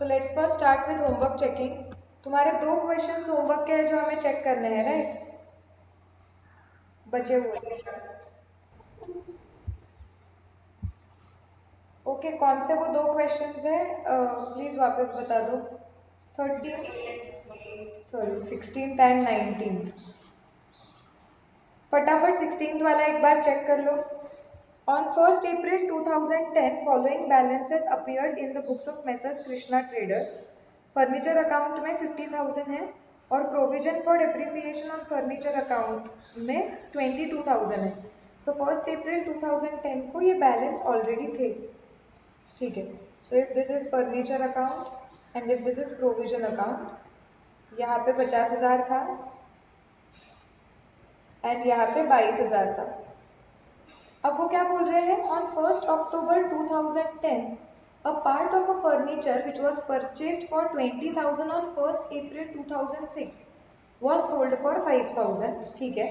So let's first start with homework checking. तुम्हारे 2 questions homework के हैं जो हमें चेक करने हैं, राइट? बचे हुए। ओके, कौन से वो 2 क्वेश्चंस हैं? प्लीज वापस बता दो। 13, सॉरी 16 एंड 19। फटाफट 16 वाला एक बार चेक कर लो। On 1st April 2010, following balances appeared in the books of Messrs Krishna Traders. Furniture account में 50,000 है और provision for depreciation on furniture account में 22,000 है। सो 1st April 2010 को ये बैलेंस ऑलरेडी थे, ठीक है। So if this is furniture account and if this is provision account, यहाँ पे 50,000 था एंड यहाँ पे 22,000 था। अब वो क्या बोल रहे हैं? On 1st October 2010, a part of a furniture which was purchased for 20,000 on 1st April 2006 was sold for 5,000, ठीक है।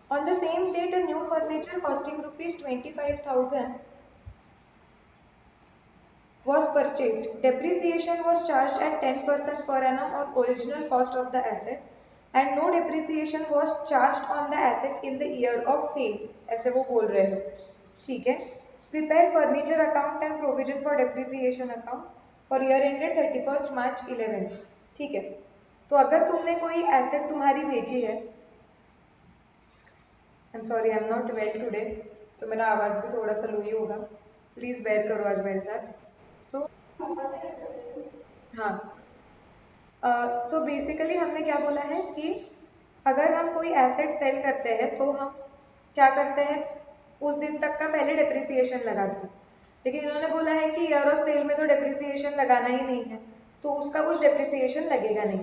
On the same date, a new furniture costing rupees 25,000 was purchased. Depreciation was charged at 10% per annum on original cost of the asset and no depreciation was charged on the asset in the year of sale. ऐसे वो बोल रहे हैं, ठीक है। Prepare furniture account and provision for depreciation account for year ended 31st March 11, ठीक है। तो अगर तुमने कोई एसेट तुम्हारी बेची है, I am sorry, I am not well today, तो मेरा आवाज़ भी थोड़ा सा लो ही होगा, प्लीज़ बेयर करो आज मेरे साथ। सो हाँ, सो बेसिकली हमने क्या बोला है कि अगर हम कोई एसेट सेल करते हैं तो हम क्या करते हैं, उस दिन तक का पहले डेप्रिसिएशन लगाते हैं। लेकिन इन्होंने बोला है कि ईयर ऑफ सेल में तो डेप्रिसिएशन लगाना ही नहीं है, तो उसका कुछ डेप्रिसिएशन लगेगा नहीं।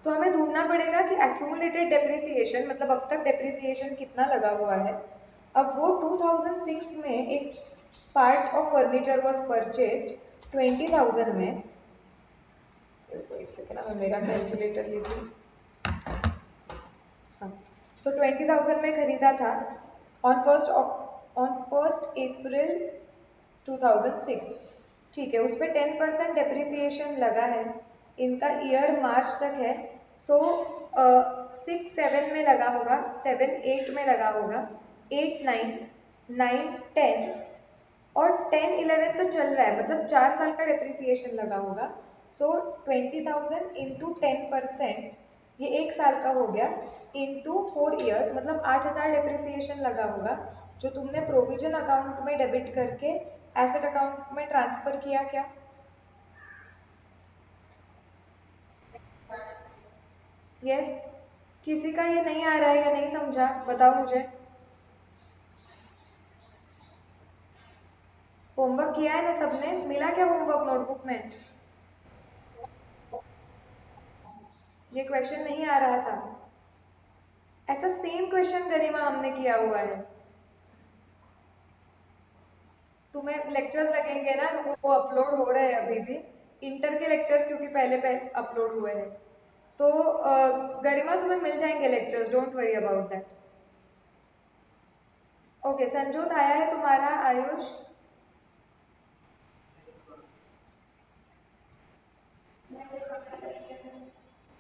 तो हमें ढूंढना पड़ेगा कि एक्यूमुलेटेड डेप्रिसिएशन मतलब अब तक डेप्रिसिएशन कितना लगा हुआ है। अब वो 2006 में एक part of furniture was purchased 20,000 में। एक सेकेंड, मैं मेरा कैलकुलेटर लेती हूँ। हाँ, सो 20,000 में खरीदा था ऑन फर्स्ट अप्रैल 2006, ठीक है। उस पर 10% डेप्रिसिएशन लगा है। इनका ईयर मार्च तक है। सो 6-7 में लगा होगा, 7-8 में लगा होगा, 8-9, 9-10 और 10-11 तो चल रहा है, मतलब 4 साल का डेप्रिसिएशन लगा होगा। सो 20,000 इंटू 10%, ये 1 साल का हो गया, इंटू 4 ईयर्स मतलब 8,000 डेप्रिसिएशन लगा होगा, जो तुमने प्रोविजन अकाउंट में डेबिट करके एसेट अकाउंट में ट्रांसफर किया क्या? यस। किसी का ये नहीं आ रहा है या नहीं समझा, बताओ मुझे। होमवर्क किया है ना सबने? मिला क्या होमवर्क नोटबुक में? ये क्वेश्चन नहीं आ रहा था। ऐसा सेम क्वेश्चन गरिमा हमने किया हुआ है। तुम्हें लेक्चर्स लगेंगे ना, वो अपलोड हो रहे हैं अभी भी, इंटर के लेक्चर्स, क्योंकि पहले अपलोड हुए हैं। तो गरिमा तुम्हें मिल जाएंगे lectures, don't worry about that. Okay, Sanjyot आया है तुम्हारा? आयुष?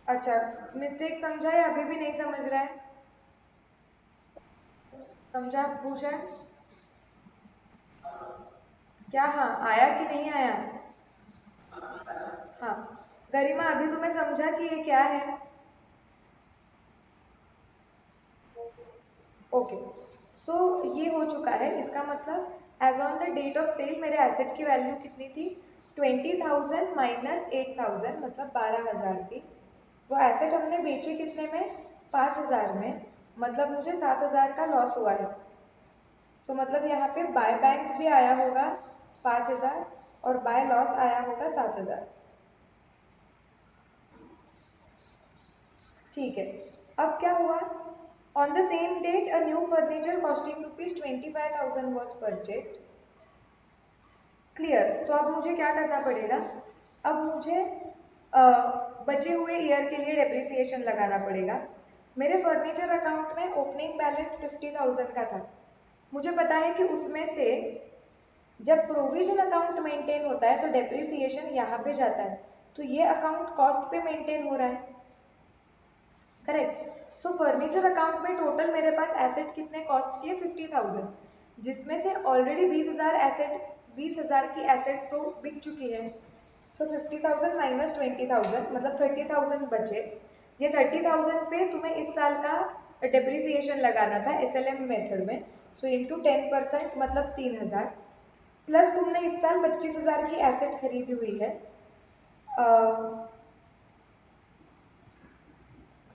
अच्छा, मिस्टेक समझा है, अभी भी नहीं समझ रहा है? समझा भूषण? क्या हाँ आया कि नहीं आया? हाँ, गरिमा अभी तुम्हें समझा कि ये क्या है? ओके, सो ये हो चुका है। इसका मतलब as on the date of sale मेरे एसेट की वैल्यू कितनी थी? 20,000 माइनस 8,000 मतलब 12,000 थी। वो एसेट हमने बेचे कितने में? 5,000 में, मतलब मुझे 7,000 का लॉस हुआ है। सो मतलब यहाँ पे बाय बैंक भी आया होगा 5,000 और बाय लॉस आया होगा 7,000, ठीक है। अब क्या हुआ? On the same date a new furniture costing rupees 25,000 was purchased. Clear? तो अब मुझे क्या करना पड़ेगा? अब मुझे बचे हुए ईयर के लिए डेप्रिसिएशन लगाना पड़ेगा। मेरे फर्नीचर अकाउंट में ओपनिंग बैलेंस 50,000 का था। मुझे पता है कि उसमें से जब प्रोविजन अकाउंट मेंटेन होता है तो डेप्रिसिएशन यहाँ पे जाता है। तो ये अकाउंट कॉस्ट पे मेंटेन हो रहा है, करेक्ट। सो फर्नीचर अकाउंट में टोटल मेरे पास एसेट कितने कॉस्ट किए 50,000, जिसमें से ऑलरेडी 20,000 की एसेट तो बिक चुकी है। सो 50,000 माइनस 20,000 मतलब 30,000 बचे। ये 30,000 पे तुम्हें इस साल का डेप्रिसिएशन लगाना था SLM मेथड में। सो इंटू 10% मतलब 3,000, प्लस तुमने इस साल 25,000 की एसेट खरीदी हुई है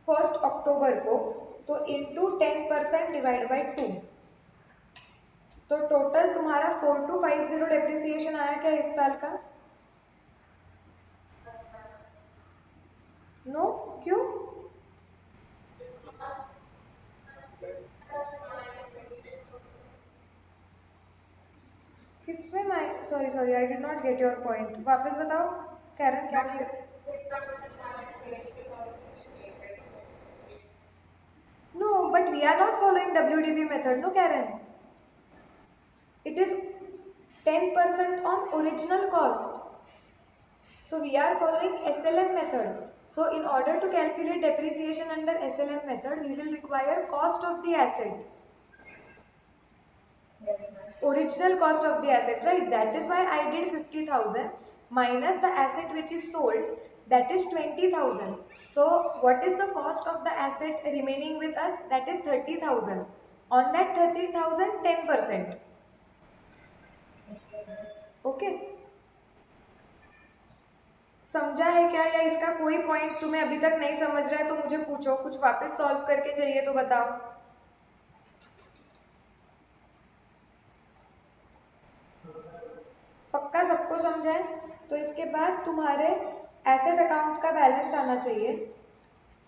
1 अक्टूबर को, तो इंटू 10% डिवाइड बाई 2, तो टोटल तुम्हारा 4250 डेप्रिसिएशन आया क्या इस साल का? नो, क्यों? किसमें sorry sorry, I did not get your point, वापस बताओ कैरन क्या no, but we are not following WDV method, no Karan, it is 10% on original cost. So we are following SLM method. So in order to calculate depreciation under SLM method, we will require cost of the asset. Original cost of the asset, right? That is why I did 50,000 minus the asset which is sold, that is 20,000. So what is the cost of the asset remaining with us? That is 30,000. On that 30,000, 10%. Okay? समझा है क्या, या इसका कोई point तुम्हें अभी तक नहीं समझ रहा है तो मुझे पूछो, कुछ वापस सॉल्व करके चाहिए तो बताओ। पक्का सबको समझा है? तो इसके बाद तुम्हारे एसेट अकाउंट का बैलेंस आना चाहिए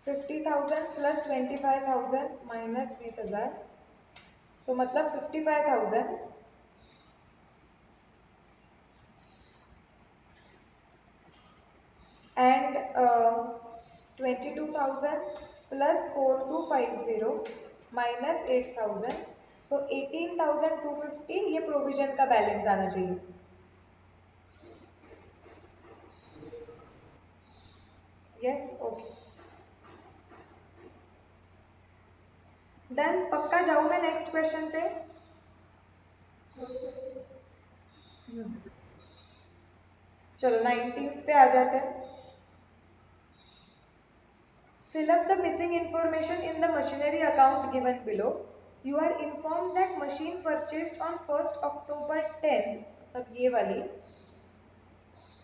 50,000 प्लस 25,000 माइनस 20,000, सो मतलब 55,000 and 22,000 plus 4250 minus 8,000, so 18,250 ये प्रोविजन का बैलेंस आना चाहिए। Yes, okay, done. पक्का जाऊँ मैं नेक्स्ट क्वेश्चन पे? चलो 19th पे आ जाते हैं। Fill up the missing information in the machinery account given below. You are informed that machine purchased on 1st October 10, अब ये वाली,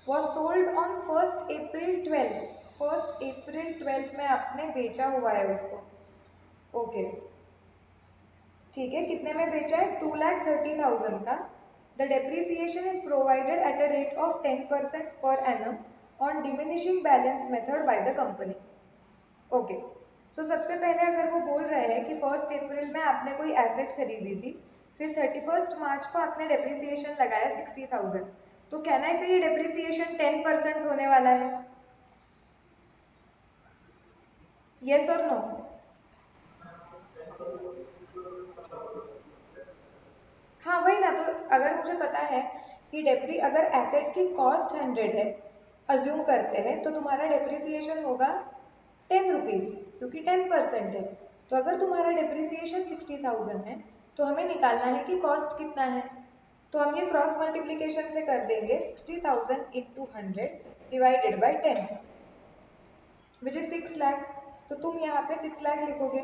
was sold on 1st April 12. 1st April 12 में आपने बेचा हुआ है उसको, ओके, ठीक है। कितने में बेचा है? 2,30,000 का। The depreciation is provided at a rate of 10% per annum on diminishing balance method by the company, okay. So सबसे पहले अगर वो बोल रहे हैं कि 1st अप्रैल में आपने कोई एसेट खरीदी थी, फिर 31st मार्च को आपने डेप्रिसिएशन लगाया 60,000, तो कहना है ये डेप्रिसिएशन 10% होने वाला है, यस और नो? हाँ वही ना, तो अगर मुझे पता है कि अगर एसेट की कॉस्ट 100 है, अज्यूम करते हैं, तो तुम्हारा डेप्रिसिएशन होगा 10 रुपीज़, क्योंकि 10% है। तो अगर तुम्हारा डेप्रिसिएशन 60,000 है, तो हमें निकालना है कि कॉस्ट कितना है। तो हम ये क्रॉस मल्टीप्लीकेशन से कर देंगे 60,000 into 100 divided by 10, which is 6 lakh. तो तुम यहाँ पे 6 लाख लिखोगे,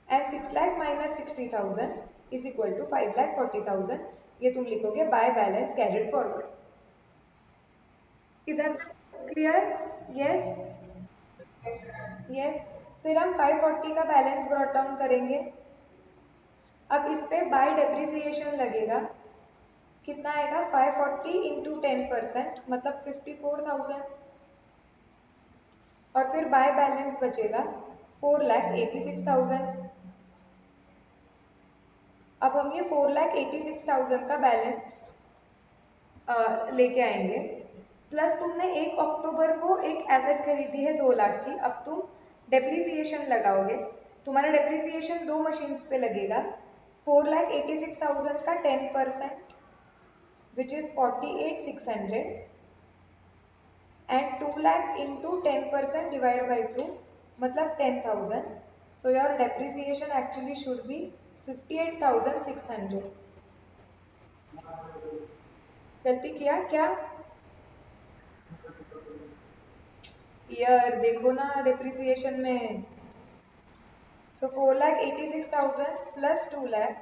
and 6 lakh minus 60,000 is equal to 5,40,000, ये तुम लिखोगे बाय बैलेंस कैरिड फॉरवर्ड। इधर क्लियर? Yes, yes. फिर हम 540 का बैलेंस ब्रॉट डाउन करेंगे। अब इस पे बाय डेप्रिसिएशन लगेगा, कितना आएगा? 540 इंटू 10% मतलब 54,000, और फिर बाय बैलेंस बचेगा 4,86,000। अब हम ये 4,86,000 का बैलेंस लेके आएंगे, प्लस तुमने 1 अक्टूबर को एक एसेट खरीदी है 2 लाख की, अब तुम डेप्रिसिएशन लगाओगे, तुम्हारा डेप्रिसिएशन 2 मशीन्स पे लगेगा, 4,86,000 का 10% which is 48,600, and 2 lakh into 10% divided by 2 मतलब 10,000. So your depreciation actually should be 58,600. गलती किया क्या? ईयर देखो ना depreciation में. So 4,86,000 plus 2 lakh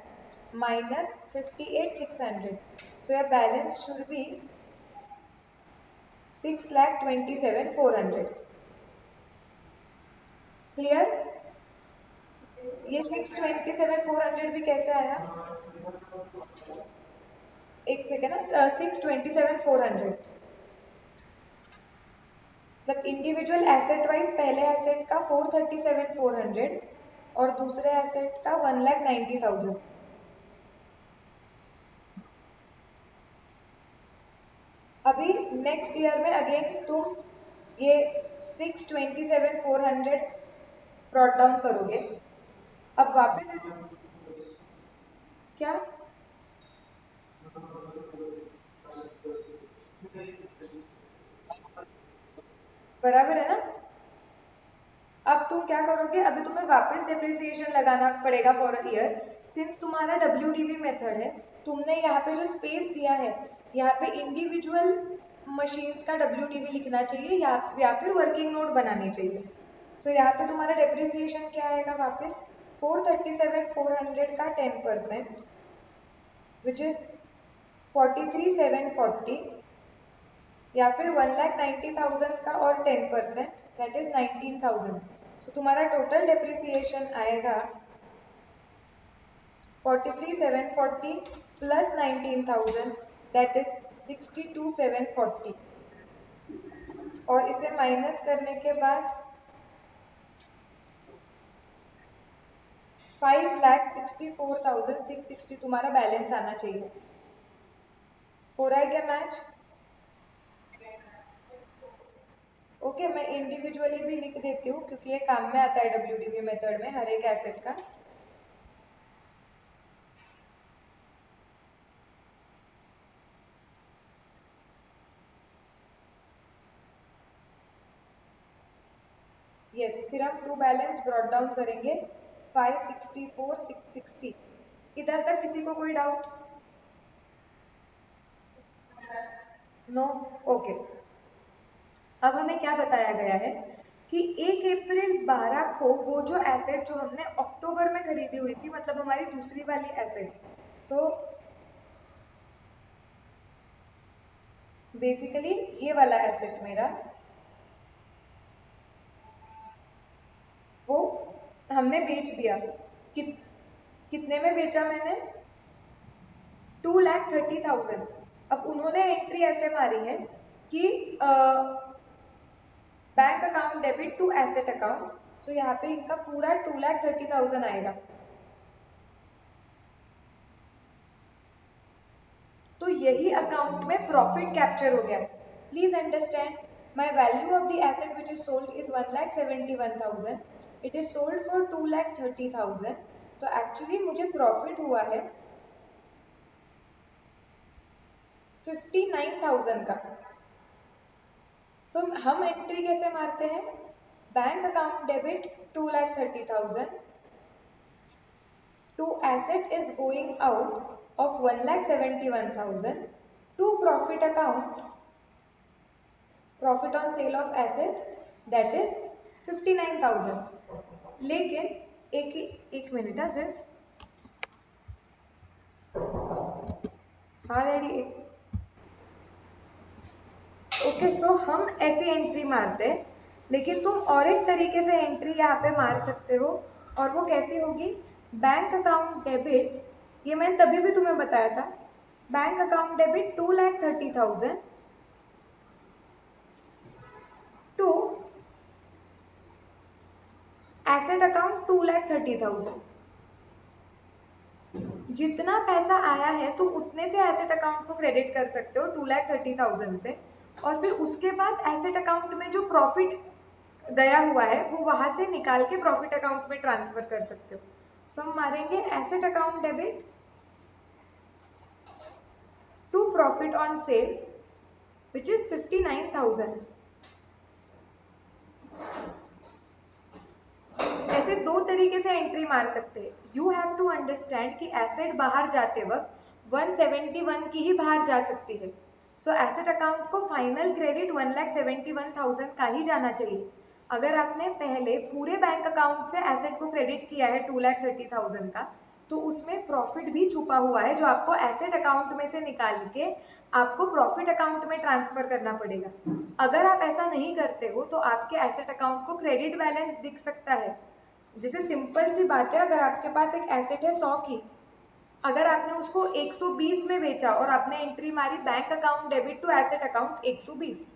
minus 58,600. So your balance should be 6,27,400. Clear? ये 627,400 भी कैसे आया? एक सेकेंड ना. 627,400 मतलब इंडिविजुअल एसेट वाइज पहले एसेट का 437,400 और दूसरे एसेट का 1,90,000. अभी नेक्स्ट ईयर में अगेन तुम ये 627,400 ब्रॉट डाउन करोगे. अब वापस इस क्या बराबर है ना. अब तुम क्या करोगे, अभी तुम्हें वापस डेप्रिसिएशन लगाना पड़ेगा फॉर अ ईयर. सिंस तुम्हारा WDV मेथड है, तुमने यहाँ पे जो स्पेस दिया है यहाँ पे इंडिविजुअल मशीन्स का WDV लिखना चाहिए या फिर वर्किंग नोट बनानी चाहिए. सो यहाँ पे तुम्हारा डेप्रिसिएशन क्या आएगा वापस 437,400 का 10% विच इज 43,740 या फिर 1,90,000 का और 10% दैट इज 19,000. तो तुम्हारा टोटल डेप्रिसिएशन आएगा 43,740 प्लस 19,000 दैट इज 62,740 और इसे माइनस करने के बाद 5,64,660 तुम्हारा बैलेंस आना चाहिए. हो रहा है क्या मैच? ओके मैं इंडिविजुअली भी लिख देती हूँ क्योंकि ये काम में आता है WDV मेथड में हर एक एसेट का. यस फिर हम टू बैलेंस ब्रॉट डाउन करेंगे 564,660. इधर तक किसी को कोई डाउट? नो. ओके. अब हमें क्या बताया गया है कि 1 अप्रैल 12 को वो जो एसेट जो हमने अक्टूबर में खरीदी हुई थी मतलब हमारी दूसरी वाली एसेट. सो बेसिकली ये वाला एसेट मेरा वो हमने बेच दिया. कितने में बेचा मैंने? 2,30,000. अब उन्होंने एंट्री ऐसे मारी है कि bank account debit to asset account. So यहाँ पे इनका पूरा 2,30,000 आएगा. तो यही अकाउंट में प्रॉफिट कैप्चर हो गया. Please understand my value of the asset which is sold is 1,71,000. It is sold for 2,30,000. तो एक्चुअली मुझे प्रॉफिट हुआ है 59,000 का. सो हम एंट्री कैसे मारते हैं? Bank account debit 2,30,000 to asset is going out of 1,71,000 to profit account, profit on sale of asset that is 59,000. लेकिन एक मिनट है सिर्फ. हाँ डैडी. ओके सो हम ऐसी एंट्री मारते हैं लेकिन तुम और एक तरीके से एंट्री यहाँ पे मार सकते हो और वो कैसी होगी? बैंक अकाउंट डेबिट, ये मैंने तभी भी तुम्हें बताया था, bank account debit 2,30,000 to asset account 2,30,000. जितना पैसा आया है तुम उतने से एसेट अकाउंट को क्रेडिट कर सकते हो 2,30,000 से और फिर उसके बाद एसेट अकाउंट में जो प्रॉफिट गया हुआ है वो वहां से निकाल के प्रॉफिट अकाउंट में ट्रांसफर कर सकते हो. सो हम मारेंगे asset account debit to profit on sale which is 59,000. दो तरीके से एंट्री मार सकते हैं। यू हैव टू अंडरस्टैंड कि एसेट बाहर जाते वक्त 171 की ही बाहर जा सकती है। सो एसेट अकाउंट को फाइनल क्रेडिट 1,71,000 का ही जाना चाहिए। अगर आपने पहले पूरे बैंक अकाउंट से एसेट को क्रेडिट किया है 2,30,000 का, तो उसमें प्रॉफिट भी छुपा हुआ है जो आपको एसेट अकाउंट में से निकाल के आपको प्रॉफिट अकाउंट में ट्रांसफर करना पड़ेगा। अगर आप ऐसा नहीं करते हो तो आपके एसेट अकाउंट को क्रेडिट बैलेंस दिख सकता है। जैसे सिंपल सी बात है, अगर आपके पास एक एसेट है 100 की, अगर आपने उसको 120 में बेचा और आपने एंट्री मारी bank account debit to asset account 120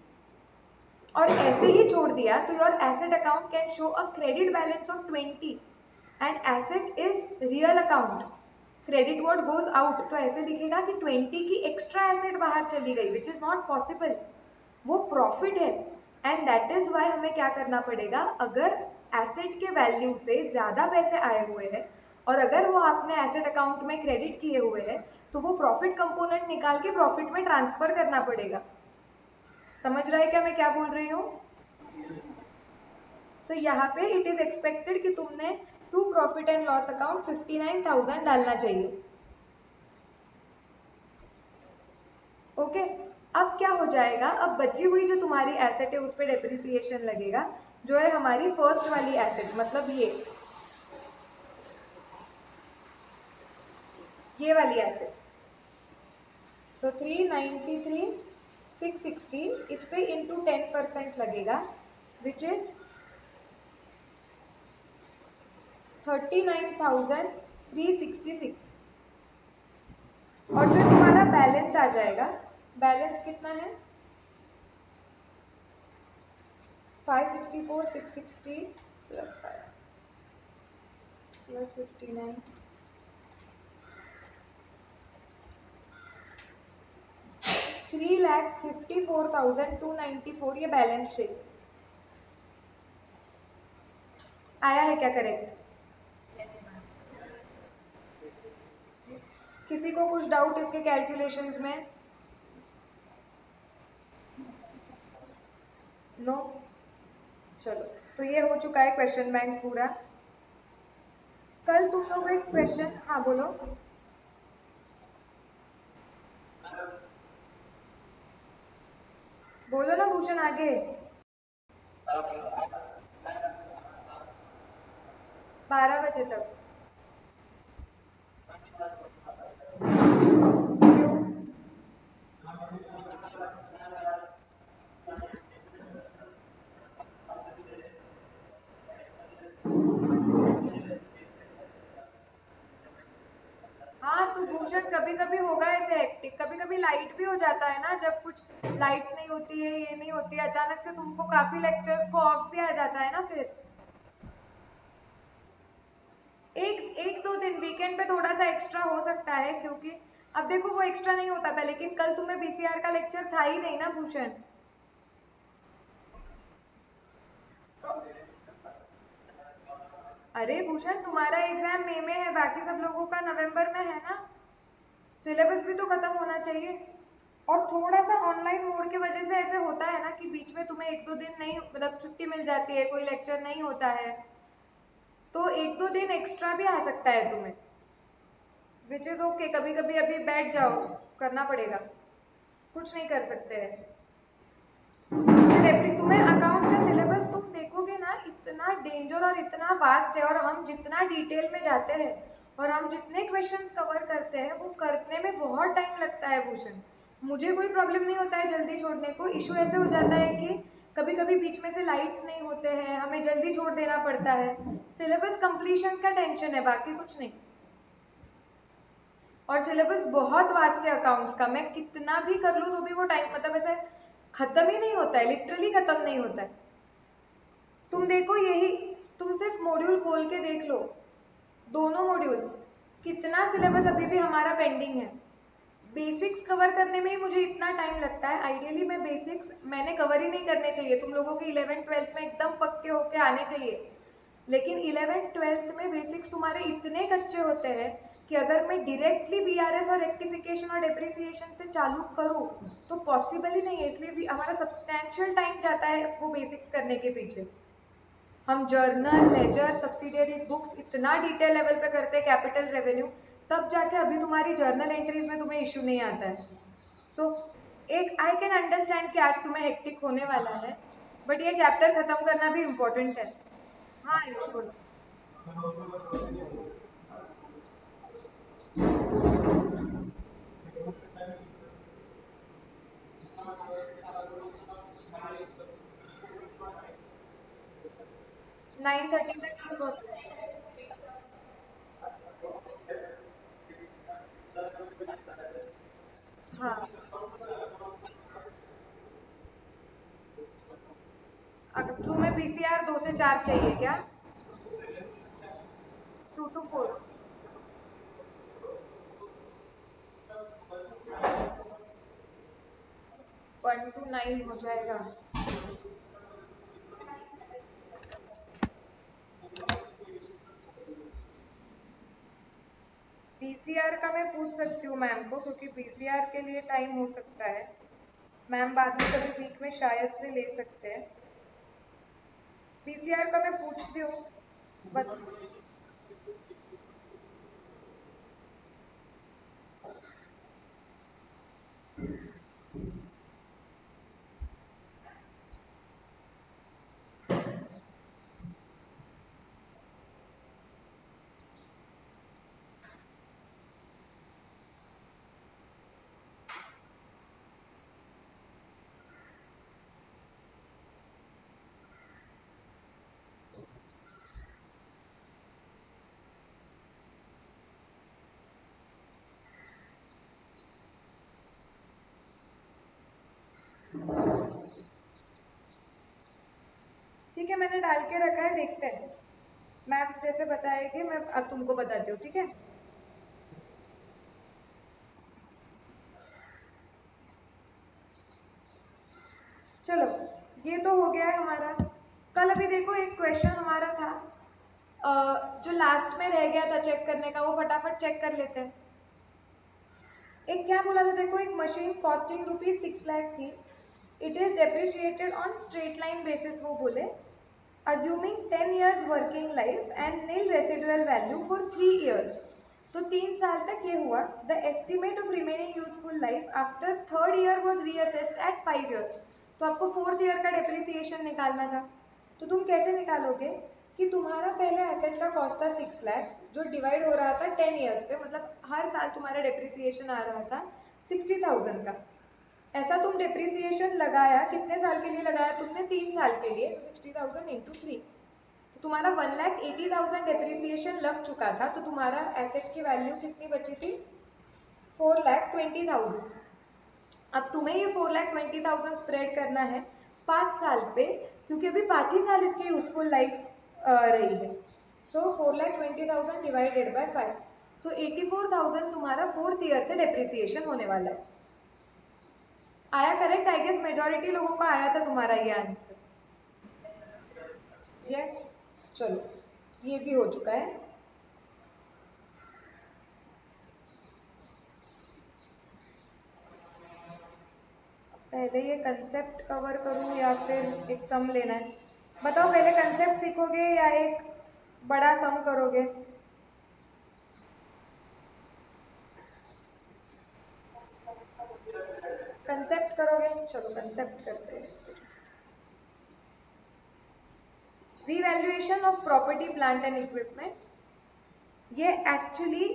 और ऐसे ही छोड़ दिया, तो your asset account can show a credit balance of 20 and asset is real account, credit word goes out, तो ऐसे दिखेगा कि 20 की एक्स्ट्रा एसेट बाहर चली गई, विच इज नॉट पॉसिबल। वो प्रॉफिट है। एंड दैट इज वाई हमें क्या करना पड़ेगा, अगर एसेट के वैल्यू से ज्यादा पैसे आए हुए हैं और अगर वो आपने एसेट अकाउंट में क्रेडिट किए हुए हैं, तो वो प्रॉफिट कंपोनेंट निकाल के प्रॉफिट में ट्रांसफर करना पड़ेगा। समझ रहा है क्या मैं क्या बोल रही हूँ? सो यहाँ पे इट इज एक्सपेक्टेड कि तुमने to profit and loss account 59,000 डालना चाहिए। ओके, अब क्या हो जाएगा, अब बची हुई जो तुम्हारी एसेट है उस पर डेप्रिसिएशन लगेगा, जो है हमारी फर्स्ट वाली एसेट, मतलब ये वाली एसेट। सो 393,660 इस पे इंटू 10% लगेगा, विच इज 39,366 और फिर तुम्हारा बैलेंस आ जाएगा। बैलेंस कितना है? 564,660 प्लस 5 प्लस 59 3,54,294 ये बैलेंस शीट आया है क्या करेक्ट? किसी को कुछ डाउट इसके कैलकुलेशंस में? नो? चलो, तो ये हो चुका है क्वेश्चन बैंक पूरा। कल तुम लोग एक क्वेश्चन, हाँ बोलो। बोलो ना भूषण, आगे। 12 बजे तक? क्यों? हाँ तो भूषण कभी कभी होगा ऐसे हेक्टिक, कभी कभी लाइट भी हो जाता है ना, जब कुछ लाइट्स नहीं होती है, ये नहीं होती है, अचानक से तुमको काफी लेक्चर्स को ऑफ भी आ जाता है ना। फिर एक एक दो दिन वीकेंड पे थोड़ा सा एक्स्ट्रा हो सकता है, क्योंकि अब देखो वो एक्स्ट्रा नहीं होता था, लेकिन कल तुम्हें बीसीआर का लेक्चर था ही नहीं ना भूषण। तो अरे भूषण, तुम्हारा एग्जाम मई में है, बाकी सब लोगों का नवंबर में है ना, सिलेबस भी तो खत्म होना चाहिए। और थोड़ा सा ऑनलाइन मोड की वजह से ऐसे होता है ना कि बीच में तुम्हें एक दो दिन नहीं, मतलब छुट्टी मिल जाती है, कोई लेक्चर नहीं होता है, तो एक दो दिन एक्स्ट्रा भी आ सकता है तुम्हें, विच इज ओके। कभी कभी अभी बैठ जाओ, करना पड़ेगा, कुछ नहीं कर सकते हैं। तुम्हें अकाउंट्स का सिलेबस तुम देखोगे ना, इतना डेंजर और इतना वास्ट है, और हम जितना डिटेल में जाते हैं और हम जितने क्वेश्चंस कवर करते हैं वो करने में बहुत टाइम लगता है भूषण। मुझे कोई प्रॉब्लम नहीं होता है जल्दी छोड़ने को, इशू ऐसे हो जाता है कि कभी कभी बीच में से लाइट्स नहीं होते हैं, हमें जल्दी छोड़ देना पड़ता है, सिलेबस कंप्लीशन का टेंशन है, बाकी कुछ नहीं। और सिलेबस बहुत वास्ट है अकाउंट्स का, मैं कितना भी कर लूँ तो भी वो टाइम, मतलब ऐसे खत्म ही नहीं होता है, लिटरली खत्म नहीं होता है। तुम देखो, यही तुम सिर्फ मॉड्यूल खोल के देख लो, दोनों मॉड्यूल्स, कितना सिलेबस अभी भी हमारा पेंडिंग है। बेसिक्स कवर करने में ही मुझे इतना टाइम लगता है। आइडियली मैं बेसिक्स मैंने कवर ही नहीं करने चाहिए, तुम लोगों के 11th-12th में एकदम पक्के होके आने चाहिए, लेकिन 11th-12th में बेसिक्स तुम्हारे इतने कच्चे होते हैं कि अगर मैं डायरेक्टली बीआरएस और रेक्टिफिकेशन और डेप्रिसिएशन से चालू करूँ तो पॉसिबल ही नहीं है, इसलिए भी हमारा सब्सटैंशियल टाइम जाता है वो बेसिक्स करने के पीछे। हम जर्नल, लेजर, सब्सिडियरी बुक्स इतना डिटेल लेवल पे करते हैं, कैपिटल रेवेन्यू, तब जाके अभी तुम्हारी जर्नल एंट्रीज में तुम्हें इशू नहीं आता है। सो एक आई कैन अंडरस्टैंड कि आज तुम्हें हेक्टिक होने वाला है, बट ये चैप्टर खत्म करना भी इम्पोर्टेंट है। हाँ आयुष बोलो। 9:30 तक ठीक होता है। हाँ, अगर तुम्हें बीसीआर 2 से 4 चाहिए क्या? 2 to 4। 1 to 9 हो जाएगा। बीसीआर का मैं पूछ सकती हूँ मैम को, क्योंकि बीसीआर के लिए टाइम हो सकता है। मैम बाद में कभी वीक में शायद से ले सकते हैं। बीसीआर का मैं पूछती हूँ। बत ठीक है, मैंने डाल के रखा है, देखते हैं। मैम जैसे बताएगी मैं अब तुमको बताती हूँ, ठीक है? चलो, ये तो हो गया है हमारा। कल अभी देखो एक क्वेश्चन हमारा था, जो लास्ट में रह गया था चेक करने का, वो फटाफट चेक कर लेते हैं। एक क्या बोला था देखो, एक मशीन कॉस्टिंग ₹6 लाख थी, it is depreciated on straight line basis, वो बोले assuming 10 years working life and nil residual value for 3 years। तो 3 साल तक ये हुआ। The estimate of remaining useful life after third year was reassessed at 5 years। तो आपको फोर्थ ईयर का डेप्रिसिएशन निकालना था। तो तुम कैसे निकालोगे कि तुम्हारा पहले एसेट का कॉस्ट था 6 लाख, जो डिवाइड हो रहा था 10 ईयर्स पे, मतलब हर साल तुम्हारा डेप्रिसिएशन आ रहा था 60,000 का। ऐसा तुम डेप्रिसिएशन लगाया, कितने साल के लिए लगाया तुमने? 3 साल के लिए। 60,000 इंटू 3, तो तुम्हारा 1,80,000 डेप्रिसिएशन लग चुका था। तो तुम्हारा एसेट की वैल्यू कितनी बची थी? 4,20,000। अब तुम्हें ये 4,20,000 स्प्रेड करना है 5 साल पे, क्योंकि अभी 5 ही साल इसकी यूजफुल लाइफ रही है। सो 4,20,000 डिवाइडेड बाय 5, सो 84,000 तुम्हारा फोर्थ ईयर से डेप्रिसिएशन होने वाला है। आया करेक्ट? आई गेस मेजोरिटी लोगों का आया था तुम्हारा ये आंसर। यस, चलो ये भी हो चुका है। पहले ये कंसेप्ट कवर करूँ या फिर एक सम लेना है? बताओ, पहले कंसेप्ट सीखोगे या एक बड़ा सम करोगे? कंसेप्ट करोगे? चलो कंसेप्ट करते हैं। Revaluation of property, plant and equipment, ये actually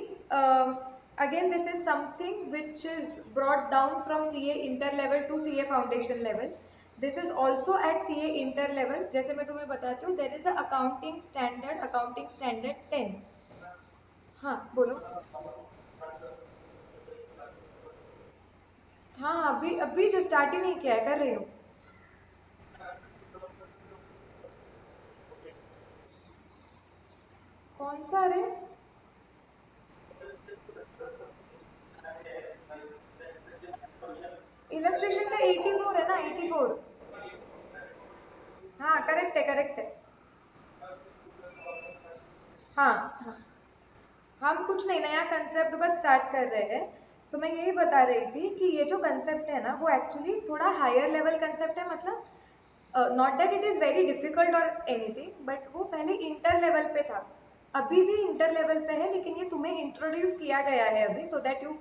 again this is something which is brought down from CA inter level to CA foundation level। this is also at CA inter level। जैसे मैं तुम्हें बताती हूँ, there is a accounting standard 10। हाँ बोलो। हाँ, अभी अभी जो स्टार्ट ही नहीं किया है, कर रही हूँ। कौन सा रे? इलस्ट्रेशन का 84 है ना, 84। हाँ करेक्ट है, करेक्ट है। हाँ हाँ, हम कुछ नहीं, नया कंसेप्ट बस स्टार्ट कर रहे हैं। सो मैं यही बता रही थी कि ये जो कंसेप्ट है ना, वो एक्चुअली थोड़ा हायर लेवल कंसेप्ट है। मतलब not that it is very difficult और एनीथिंग, बट वो पहले इंटर लेवल पे था, अभी भी इंटर लेवल पे है, लेकिन ये तुम्हें इंट्रोड्यूस किया गया है अभी, so that you,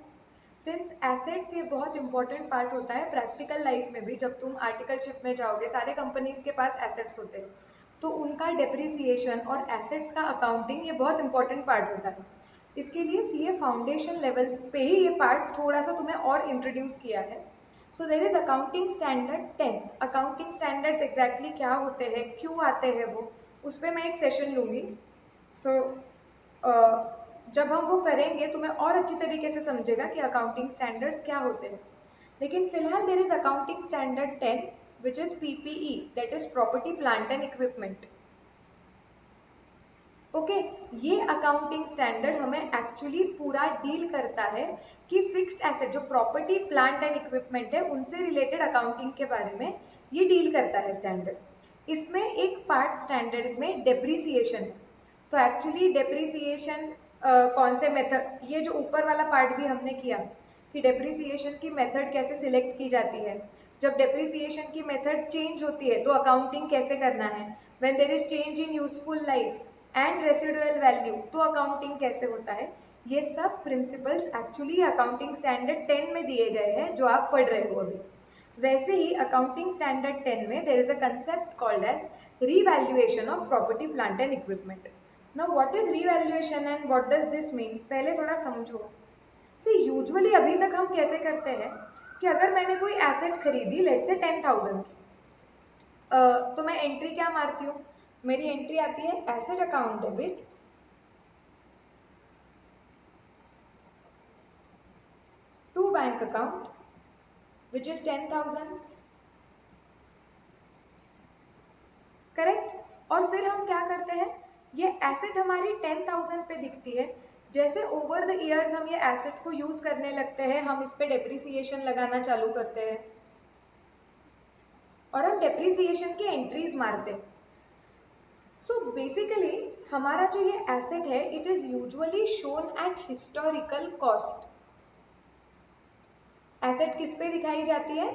since assets ये बहुत इंपॉर्टेंट पार्ट होता है प्रैक्टिकल लाइफ में भी। जब तुम आर्टिकलशिप में जाओगे, सारे कंपनीज के पास एसेट्स होते हैं, तो उनका डेप्रिसिएशन और एसेट्स का अकाउंटिंग ये बहुत इंपॉर्टेंट पार्ट होता है। इसके लिए सीए फाउंडेशन लेवल पे ही ये पार्ट थोड़ा सा तुम्हें और इंट्रोड्यूस किया है। So there is accounting standard 10। Accounting standards exactly क्या होते हैं, क्यों आते हैं वो, उस पर मैं एक सेशन लूँगी। सो जब हम वो करेंगे तुम्हें और अच्छी तरीके से समझेगा कि अकाउंटिंग स्टैंडर्ड्स क्या होते हैं। लेकिन फिलहाल देर is accounting standard 10 which is PPE, that is property plant and equipment. Okay, ये अकाउंटिंग स्टैंडर्ड हमें एक्चुअली पूरा डील करता है कि फिक्स्ड एसेट जो प्रॉपर्टी प्लांट एंड इक्विपमेंट है उनसे रिलेटेड अकाउंटिंग के बारे में ये डील करता है स्टैंडर्ड। इसमें एक पार्ट स्टैंडर्ड में डेप्रिसिएशन है। तो एक्चुअली डेप्रिसिएशन कौन से मेथड, ये जो ऊपर वाला पार्ट भी हमने किया कि डेप्रिसिएशन की मेथड कैसे सिलेक्ट की जाती है, जब डेप्रिसिएशन की मेथड चेंज होती है तो अकाउंटिंग कैसे करना है, when there is change in useful life and residual value तो अकाउंटिंग कैसे होता है, ये सब प्रिंसिपल्स एक्चुअली अकाउंटिंग स्टैंडर्ड 10 में दिए गए हैं जो आप पढ़ रहे हो अभी। वैसे ही अकाउंटिंग स्टैंडर्ड 10 में there is a concept called as revaluation of property plant and equipment. Now what is revaluation and what does this mean, पहले थोड़ा समझो। सी यूजुअली अभी तक हम कैसे करते हैं कि अगर मैंने कोई एसेट खरीदी लेट्स से 10,000 की, तो मैं एंट्री क्या मारती हूँ, मेरी एंट्री आती है asset account debit to bank account which is 10,000, correct. और फिर हम क्या करते हैं, ये एसेट हमारी 10,000 पे दिखती है, जैसे ओवर द ईयर्स हम ये एसेट को यूज करने लगते हैं, हम इस पे डेप्रिसिएशन लगाना चालू करते हैं और हम डेप्रिसिएशन की एंट्रीज मारते हैं। सो बेसिकली हमारा जो ये एसेट है it is usually shown at historical cost. Asset किस पे दिखाई जाती है,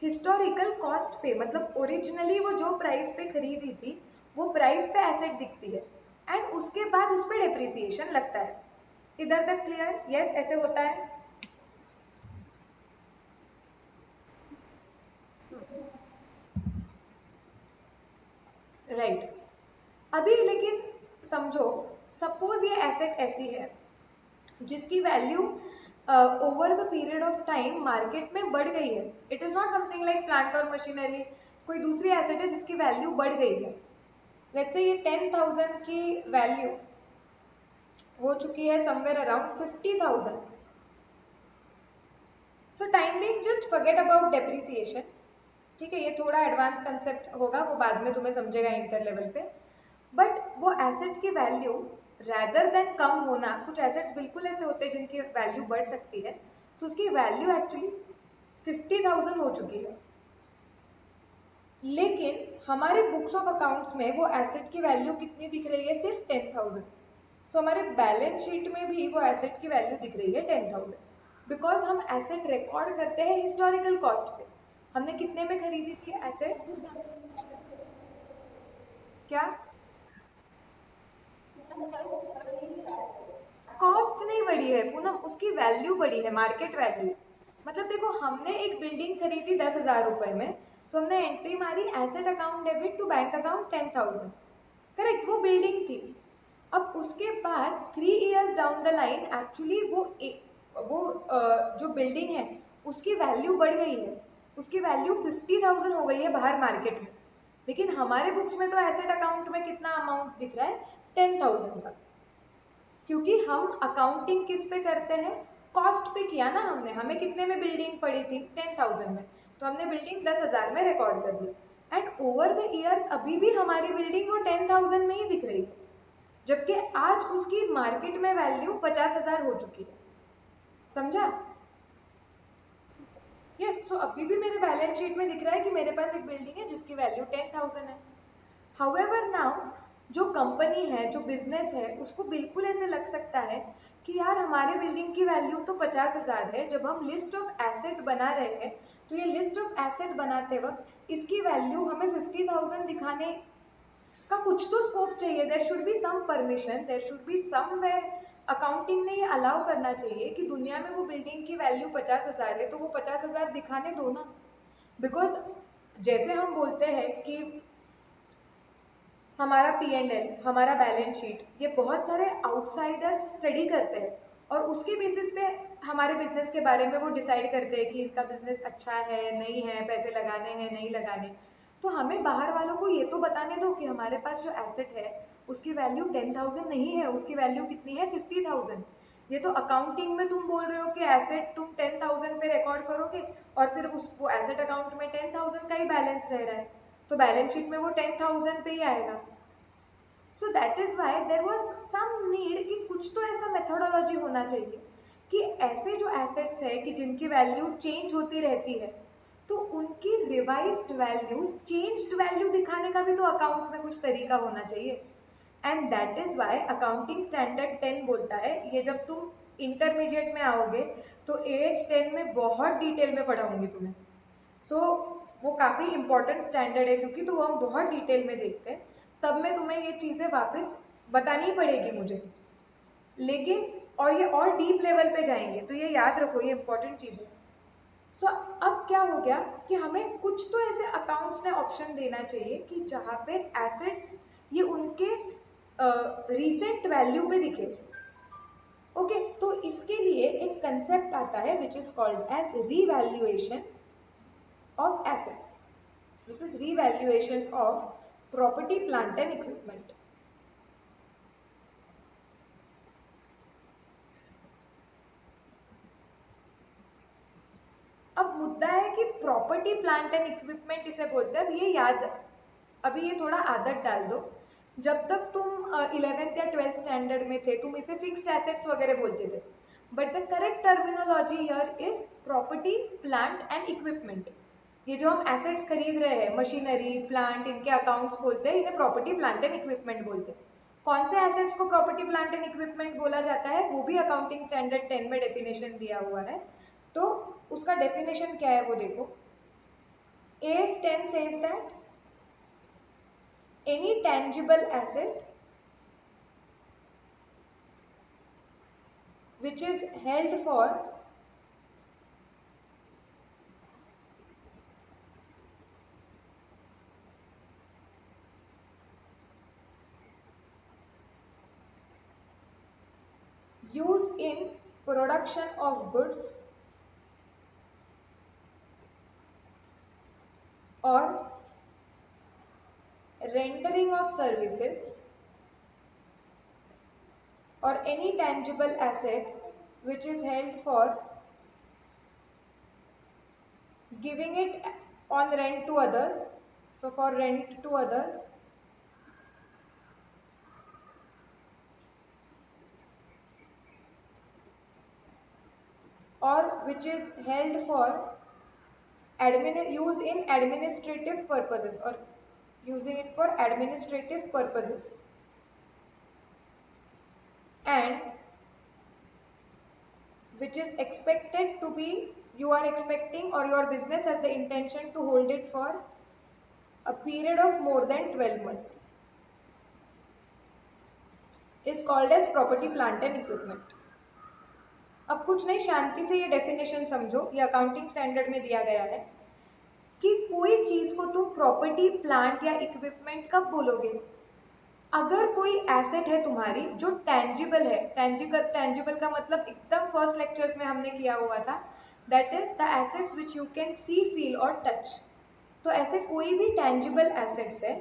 हिस्टोरिकल कॉस्ट पे, मतलब ओरिजिनली वो जो प्राइस पे खरीदी थी वो प्राइस पे एसेट दिखती है एंड उसके बाद उस पर डेप्रिसिएशन लगता है। इधर तक क्लियर? यस, ऐसे होता है। राइट अभी लेकिन समझो, सपोज ये एसेट ऐसी है जिसकी value over the period of time market में बढ़ गई है। It is not something like plant और मशीनरी, कोई दूसरी एसेट है जिसकी वैल्यू बढ़ गई है। लेट्स से ये 10,000 की वैल्यू हो चुकी है somewhere around 50,000। So time being just forget about depreciation, ठीक है, ये थोड़ा एडवांस कंसेप्ट होगा, वो बाद में तुम्हें समझेगा इंटर लेवल पे। बट वो एसेट की वैल्यू रैदर देन कम होना, कुछ एसेट्स बिल्कुल ऐसे होते हैं जिनकी वैल्यू बढ़ सकती है, सो उसकी वैल्यू एक्चुअली 50,000 हो चुकी है, लेकिन हमारे बुक्स ऑफ अकाउंट्स में वो एसेट की वैल्यू कितनी दिख रही है, सिर्फ 10,000। सो हमारे बैलेंस शीट में भी वो एसेट की वैल्यू दिख रही है 10,000, बिकॉज हम एसेट रिकॉर्ड करते हैं हिस्टोरिकल कॉस्ट पे। हमने कितने में खरीदी थी एसेट, क्या कॉस्ट नहीं बढ़ी है पूनम, उसकी वैल्यू बढ़ी है, मार्केट वैल्यू। मतलब देखो, हमने एक बिल्डिंग खरीदी 10,000 रुपए में, तो हमने एंट्री मारी asset account debit to bank account 10,000, correct, वो बिल्डिंग थी। अब उसके बाद 3 years down the line actually जो बिल्डिंग है उसकी वैल्यू बढ़ गई है, उसकी वैल्यू 50,000 हो गई है बाहर मार्केट में, लेकिन हमारे बुक्स में तो एसेट अकाउंट में कितना अमाउंट दिख रहा है, 10,000 का। क्योंकि हम अकाउंटिंग किस पे करते हैं, कॉस्ट पे किया ना हमने, हमें कितने में बिल्डिंग पड़ी थी, 10,000 में, तो हमने बिल्डिंग 10,000 में रिकॉर्ड कर ली एंड ओवर द ईयर्स अभी भी हमारी बिल्डिंग वो 10,000 में ही दिख रही है, जबकि आज उसकी मार्केट में वैल्यू 50,000 हो चुकी है। समझा? यस, तो अभी भी मेरे बैलेंस शीट में दिख रहा है कि मेरे पास एक बिल्डिंग है जिसकी वैल्यू 10,000 है। हाउएवर नाउ जो कंपनी है, जो बिजनेस है, उसको बिल्कुल ऐसे लग सकता है कि यार हमारे बिल्डिंग की वैल्यू तो 50,000 है, जब हम लिस्ट ऑफ एसेट बना रहे हैं तो ये लिस्ट ऑफ एसेट बनाते वक्त इसकी वैल्यू हमें 50,000 दिखाने का कुछ तो स्कोप चाहिए। There should be some permission, there should be somewhere accounting ने ये अलाउ करना चाहिए कि दुनिया में वो बिल्डिंग की वैल्यू 50,000 है तो वो 50,000 दिखाने दो ना। बिकॉज जैसे हम बोलते हैं कि हमारा P&L, हमारा बैलेंस शीट, ये बहुत सारे आउटसाइडर्स स्टडी करते हैं और उसके बेसिस पे हमारे बिजनेस के बारे में वो डिसाइड करते हैं कि इनका बिजनेस अच्छा है नहीं है, पैसे लगाने हैं नहीं लगाने। तो हमें बाहर वालों को ये तो बताने दो कि हमारे पास जो एसेट है उसकी वैल्यू 10,000 नहीं है, उसकी वैल्यू कितनी है, 50,000। ये तो अकाउंटिंग में तुम बोल रहे हो कि एसेट तुम 10,000 पे रिकॉर्ड करोगे और फिर उस वो एसेट अकाउंट में 10,000 का ही बैलेंस रह रहा है, तो बैलेंस शीट में वो 10,000 पे ही आएगा। So that is why there was some need कि कुछ तो ऐसा मेथोडोलॉजी होना चाहिए कि ऐसे जो एसेट्स है कि जिनकी वैल्यू चेंज होती रहती है तो उनकी रिवाइज्ड वैल्यू, चेंज्ड वैल्यू दिखाने का भी तो अकाउंट्स में कुछ तरीका होना चाहिए। And that is why accounting standard 10 बोलता है, ये जब तुम इंटरमीडिएट में आओगे तो एएस 10 में बहुत डिटेल में पढ़ाऊंगी तुम्हें। सो वो काफ़ी इंपॉर्टेंट स्टैंडर्ड है क्योंकि तो वो हम बहुत डिटेल में देखते हैं, तब मैं तुम्हें ये चीज़ें वापस बतानी ही पड़ेगी मुझे। लेकिन और ये और डीप लेवल पे जाएंगे तो ये याद रखो, ये इंपॉर्टेंट चीज़ है। सो अब क्या हो गया कि हमें कुछ तो ऐसे अकाउंट्स ने ऑप्शन देना चाहिए कि जहाँ पे एसेट्स ये उनके रीसेंट वैल्यू पे दिखे। ओके, तो इसके लिए एक कंसेप्ट आता है which is called as revaluation of assets. This is revaluation of property, plant and equipment. अब मुद्दा है कि प्रॉपर्टी प्लांट एंड इक्विपमेंट इसे बोलते हैं। अब ये याद, अभी ये थोड़ा आदत डाल दो, जब तक तुम 11th या 12th स्टैंडर्ड में थे तुम इसे फिक्स्ड एसेट्स वगैरह बोलते थे, but the correct terminology here is property plant and equipment. ये जो हम एसेट्स खरीद रहे हैं, मशीनरी प्लांट, इनके अकाउंट्स बोलते हैं, इन्हें प्रॉपर्टी प्लांट एंड इक्विपमेंट बोलते हैं। कौन से एसेट्स को प्रॉपर्टी प्लांट एंड इक्विपमेंट बोला जाता है वो भी अकाउंटिंग स्टैंडर्ड 10 में डेफिनेशन दिया हुआ है। तो उसका डेफिनेशन क्या है वो देखो। AS 10 says that any tangible asset which is held for use in production of goods or rendering of services or any tangible asset which is held for giving it on rent to others, so for rent to others, or which is held for use in administrative purposes or using it for administrative purposes, and which is expected to be, you are expecting or your business has the intention to hold it for a period of more than 12 months is called as property plant and equipment. अब कुछ नहीं, शांति से ये definition समझो, ये accounting standard में दिया गया है कि कोई चीज को तुम प्रॉपर्टी प्लांट या इक्विपमेंट कब बोलोगे, अगर कोई एसेट है तुम्हारी जो टेंजिबल है। टेंजिबल का मतलब एकदम फर्स्ट लेक्चर्स में हमने किया हुआ था, that is the assets which you can see, feel और टच। तो ऐसे कोई भी टेंजिबल एसेट्स है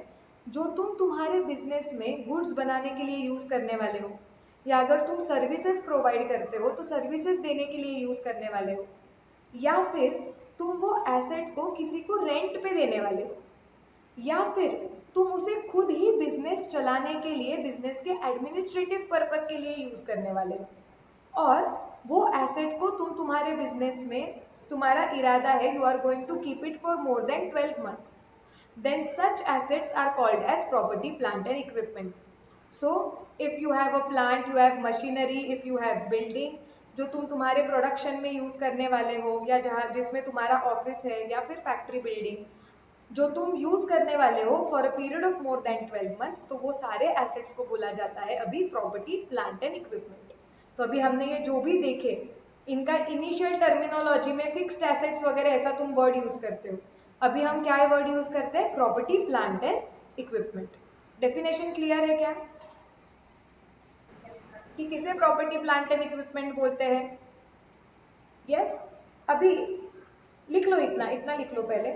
जो तुम तुम्हारे बिजनेस में गुड्स बनाने के लिए यूज करने वाले हो, या अगर तुम सर्विसेज प्रोवाइड करते हो तो सर्विसेज देने के लिए यूज करने वाले हो, या फिर तुम वो एसेट को किसी को रेंट पे देने वाले हो, या फिर तुम उसे खुद ही बिजनेस चलाने के लिए, बिजनेस के एडमिनिस्ट्रेटिव पर्पस के लिए यूज करने वाले हो, और वो एसेट को तुम तुम्हारे बिजनेस में, तुम्हारा इरादा है you are going to keep it for more than 12 months, then such assets are called as property plant and equipment. So if you have a plant, you have machinery, if you have building, जो तुम तुम्हारे production में use करने वाले हो, या जहाँ जिसमें तुम्हारा ऑफिस है या फिर फैक्ट्री बिल्डिंग जो तुम यूज़ करने वाले हो for a period of more than 12 months, तो वो सारे एसेट्स को बोला जाता है अभी प्रॉपर्टी प्लांट एंड इक्विपमेंट। तो अभी हमने ये जो भी देखे इनका इनिशियल टर्मिनोलॉजी में फिक्स्ड एसेट्स वगैरह ऐसा तुम वर्ड यूज़ करते हो, अभी हम क्या वर्ड यूज़ करते हैं? Property plant and equipment. Definition clear है क्या कि किसे प्रॉपर्टी प्लांट एंड इक्विपमेंट बोलते हैं? यस। अभी लिख लो, इतना इतना लिख लो पहले।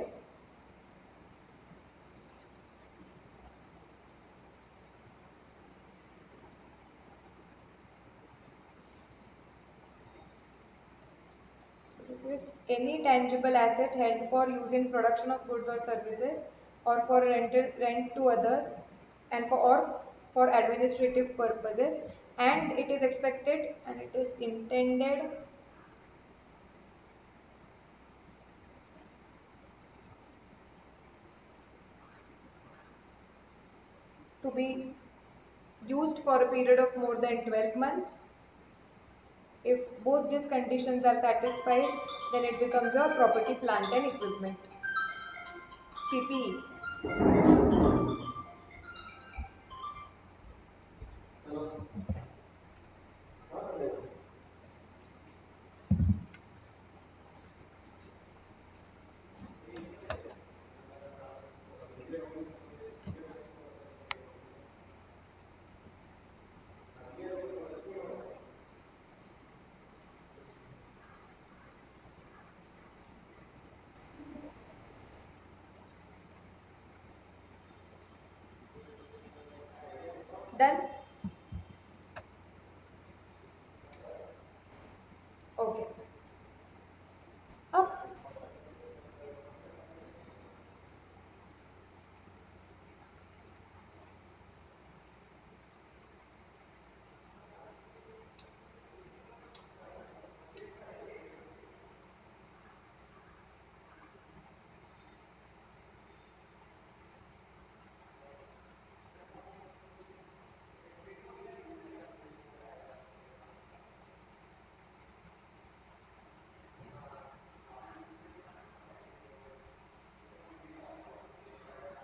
This is any tangible asset held for use in production of goods or services, or for rent to others, and for administrative purposes, and it is expected and it is intended to be used for a period of more than 12 months. If both these conditions are satisfied, then it becomes a property, plant and equipment, PPE. Done? Okay. अब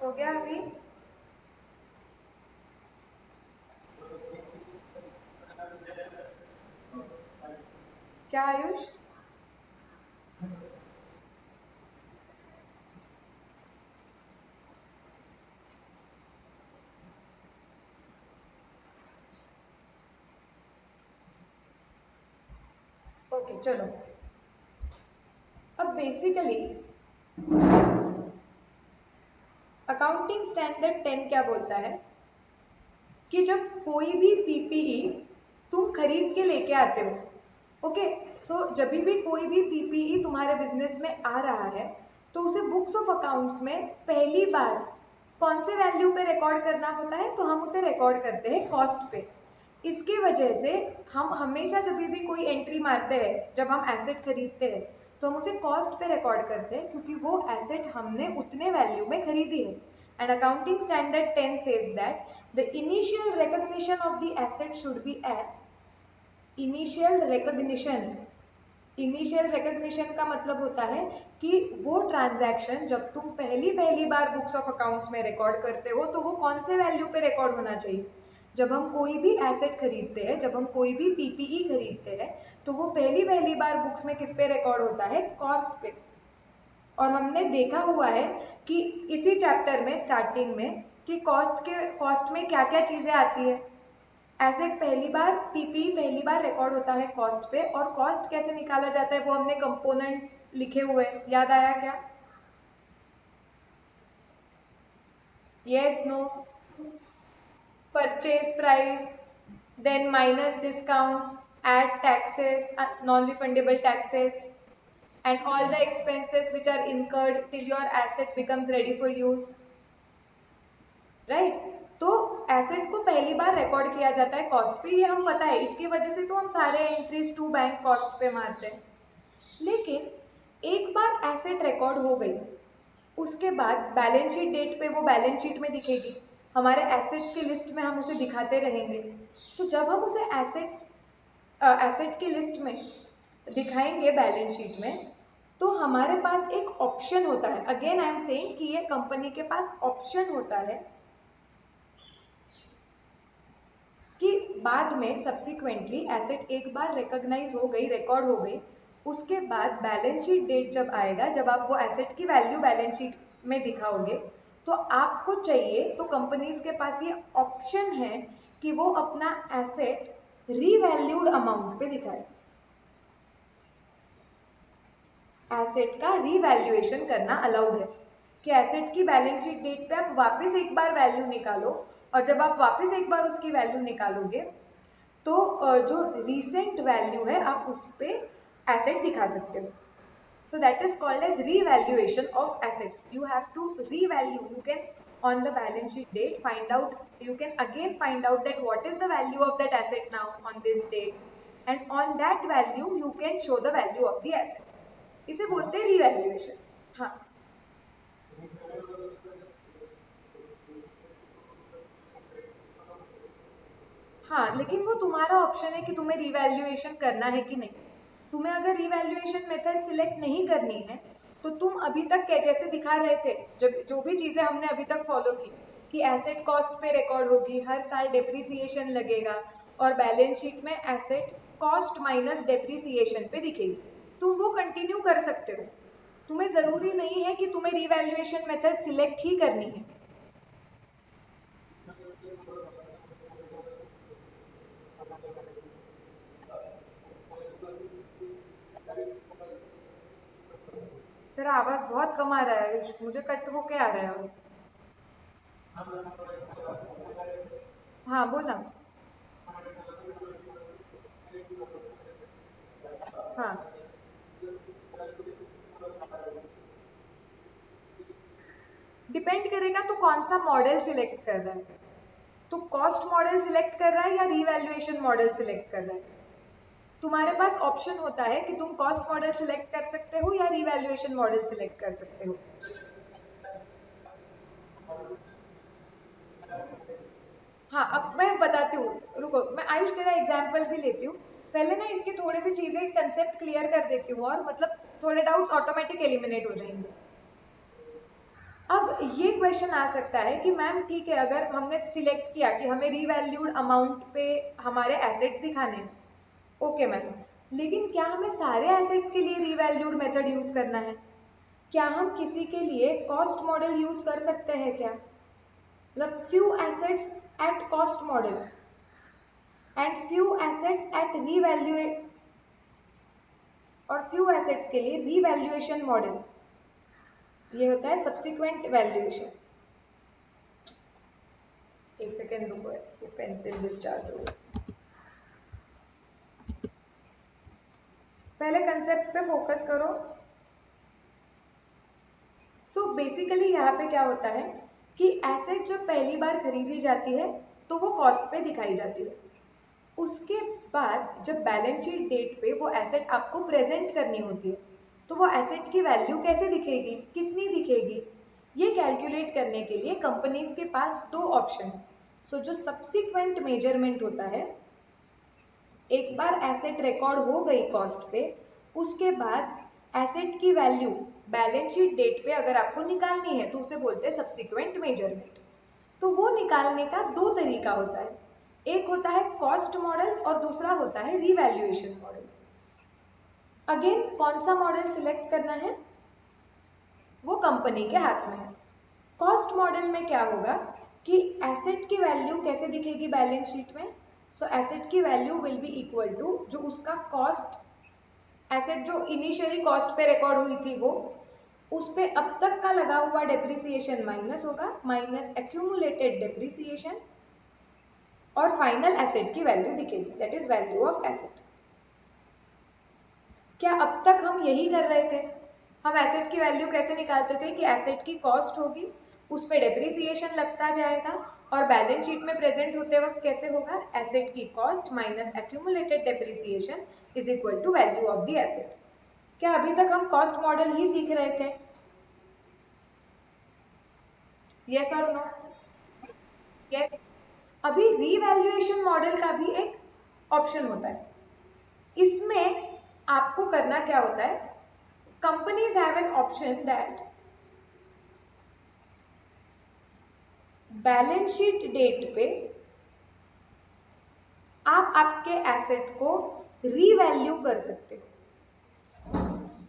हो गया अभी? क्या Ayush? Okay चलो। अब basically accounting standard 10 क्या बोलता है कि जब कोई भी पीपीई तुम खरीद के लेके आते हो, ओके, सो जब भी कोई भी पीपीई तुम्हारे बिजनेस में आ रहा है तो उसे बुक्स ऑफ अकाउंट्स में पहली बार कौन से वैल्यू पे रिकॉर्ड करना होता है? तो हम उसे रिकॉर्ड करते हैं कॉस्ट पे। इसकी वजह से हम हमेशा जब भी कोई एंट्री मारते हैं, जब हम एसेट खरीदते हैं तो हम उसे कॉस्ट पे रिकॉर्ड करते हैं क्योंकि वो एसेट हमने उतने वैल्यू में खरीदी है। And accounting standard 10 says that the initial recognition of the asset should be at initial recognition. Initial recognition का मतलब होता है कि वो ट्रांजैक्शन जब तुम पहली बार बुक्स ऑफ अकाउंट्स में रिकॉर्ड करते हो तो वो कौन से वैल्यू पे रिकॉर्ड होना चाहिए? जब हम कोई भी एसेट खरीदते हैं, जब हम कोई भी पीपीई खरीदते हैं तो वो पहली बार बुक्स में किस पे रिकॉर्ड होता है? कॉस्ट पे। और हमने देखा हुआ है कि इसी चैप्टर में स्टार्टिंग में कि कॉस्ट में क्या क्या चीज़ें आती है। एसेट पहली बार, पीपीई पहली बार रिकॉर्ड होता है कॉस्ट पे, और कॉस्ट कैसे निकाला जाता है वो हमने कंपोनेंट्स लिखे हुए हैं, याद आया क्या? Yes, no? Purchase price, then minus discounts, add taxes, non-refundable taxes, and all the expenses which are incurred till your asset becomes ready for use, right? तो एसेट को पहली बार रिकॉर्ड किया जाता है कॉस्ट पे, ये हम पता है, इसकी वजह से तो हम सारे एंट्रीज टू बैंक कॉस्ट पे मारते हैं। लेकिन एक बार एसेट रिकॉर्ड हो गई, उसके बाद बैलेंस शीट डेट पे वो बैलेंस शीट में दिखेगी, हमारे एसेट्स की लिस्ट में हम उसे दिखाते रहेंगे। तो जब हम उसे एसेट की लिस्ट में दिखाएंगे बैलेंस शीट में, तो हमारे पास एक ऑप्शन होता है। अगेन आई एम सेइंग कि ये कंपनी के पास ऑप्शन होता है कि बाद में सब्सिक्वेंटली एसेट एक बार रिकॉग्नाइज हो गई, रिकॉर्ड हो गई, उसके बाद बैलेंस शीट डेट जब आएगा, जब आप वो एसेट की वैल्यू बैलेंस शीट में दिखाओगे, तो आपको चाहिए, तो कंपनीज के पास ये ऑप्शन है कि वो अपना एसेट रीवैल्यूड अमाउंट पे दिखाए। एसेट का रीवैल्यूएशन करना अलाउड है कि एसेट की बैलेंस शीट डेट पे आप वापस एक बार वैल्यू निकालो, और जब आप वापस एक बार उसकी वैल्यू निकालोगे तो जो रिसेंट वैल्यू है आप उस पर एसेट दिखा सकते हो। So that is called as revaluation of assets. You have to revalue. You can on the balance sheet date find out. You can again find out that what is the value of that asset now on this date, and on that value you can show the value of the asset. इसे बोलते हैं revaluation. हाँ हाँ, लेकिन वो तुम्हारा option है कि तुम्हें रिवैल्यूएशन करना है कि नहीं। तुम्हें अगर रिवैल्यूएशन मेथड सिलेक्ट नहीं करनी है, तो तुम अभी तक जैसे दिखा रहे थे, जब जो भी चीजें हमने अभी तक फॉलो की, कि एसेट कॉस्ट पे रिकॉर्ड होगी, हर साल डेप्रिसिएशन लगेगा, और बैलेंस शीट में एसेट कॉस्ट माइनस डेप्रिसिएशन पे दिखेगी, तुम वो कंटिन्यू कर सकते हो। तुम्हें जरूरी नहीं है कि तुम्हें रिवैल्यूएशन मेथड सिलेक्ट ही करनी है। तेरा आवाज बहुत कम आ रहा है आयुष, मुझे कट होके आ रहा है। हाँ बोला। हाँ, डिपेंड करेगा तो कौन सा मॉडल सिलेक्ट कर रहा है। तो कॉस्ट मॉडल सिलेक्ट कर रहा है या रिवैल्यूएशन मॉडल सिलेक्ट कर रहा है। तुम्हारे पास ऑप्शन होता है कि तुम कॉस्ट मॉडल सिलेक्ट कर सकते हो या रिवैल्यूएशन मॉडल सिलेक्ट कर सकते हो। हाँ, अब मैं बताती हूँ, रुको, मैं आयुष तेरा एग्जाम्पल भी लेती हूँ। पहले ना इसकी थोड़ी सी चीजें कंसेप्ट क्लियर कर देती हूँ, और मतलब थोड़े डाउट्स ऑटोमेटिक एलिमिनेट हो जाएंगे। अब ये क्वेश्चन आ सकता है कि मैम ठीक है, अगर हमने सिलेक्ट किया कि हमें रीवैल्यूड अमाउंट पे हमारे एसेट्स दिखाने हैं, ओके मैम, लेकिन क्या हमें सारे एसेट्स के लिए रीवैल्यूड मेथड यूज करना है? क्या हम किसी के लिए कॉस्ट मॉडल यूज कर सकते हैं क्या? मतलब few assets at cost model and few assets at revaluate, और फ्यू एसेट्स के लिए रीवैल्यूएशन मॉडल, ये होता है सब्सिक्वेंट वैल्यूएशन। एक सेकेंड रुको, ये पेंसिल डिस्चार्ज हो गई। पहले कंसेप्ट पे फोकस करो। सो बेसिकली यहाँ पे क्या होता है कि एसेट जब पहली बार खरीदी जाती है तो वो कॉस्ट पे दिखाई जाती है। उसके बाद जब बैलेंस शीट डेट पे वो एसेट आपको प्रेजेंट करनी होती है, तो वो एसेट की वैल्यू कैसे दिखेगी, कितनी दिखेगी, ये कैलकुलेट करने के लिए कंपनीज के पास दो ऑप्शन है। सो जो सब्सिक्वेंट मेजरमेंट होता है, एक बार एसेट रिकॉर्ड हो गई कॉस्ट पे, उसके बाद एसेट की वैल्यू बैलेंस शीट डेट पे अगर आपको निकालनी है, तो उसे बोलते हैं सब्सिक्वेंट मेजरमेंट। तो वो निकालने का दो तरीका होता है, एक होता है कॉस्ट मॉडल और दूसरा होता है रिवैल्यूएशन मॉडल। अगेन कौन सा मॉडल सिलेक्ट करना है वो कंपनी के हाथ में है। कॉस्ट मॉडल में क्या होगा कि एसेट की वैल्यू कैसे दिखेगी बैलेंस शीट में? सो एसेट की value will be equal to जो उसका कॉस्ट, एसेट जो इनिशियली कॉस्ट पे रिकॉर्ड हुई थी वो, उस पे अब तक का लगा हुआ डेप्रिसिएशन माइनस होगा, माइनस एक्यूमुलेटेड डेप्रिसिएशन, और फाइनल एसेट की वैल्यू दिखेगी, that is value of asset. क्या अब तक हम यही कर रहे थे? हम एसेट की वैल्यू कैसे निकालते थे कि एसेट की कॉस्ट होगी, उस पर डेप्रिसिएशन लगता जाएगा, और बैलेंस शीट में प्रेजेंट होते वक्त कैसे होगा, एसेट की cost minus accumulated depreciation is equal to value of the asset. क्या अभी तक हम कॉस्ट मॉडल ही सीख रहे थे? यस और नो? यस, अभी रीवैल्यूएशन मॉडल का भी एक ऑप्शन होता है। इसमें आपको करना क्या होता है, companies have an option that balance sheet date पे आप आपके एसेट को रीवैल्यू कर सकते हो।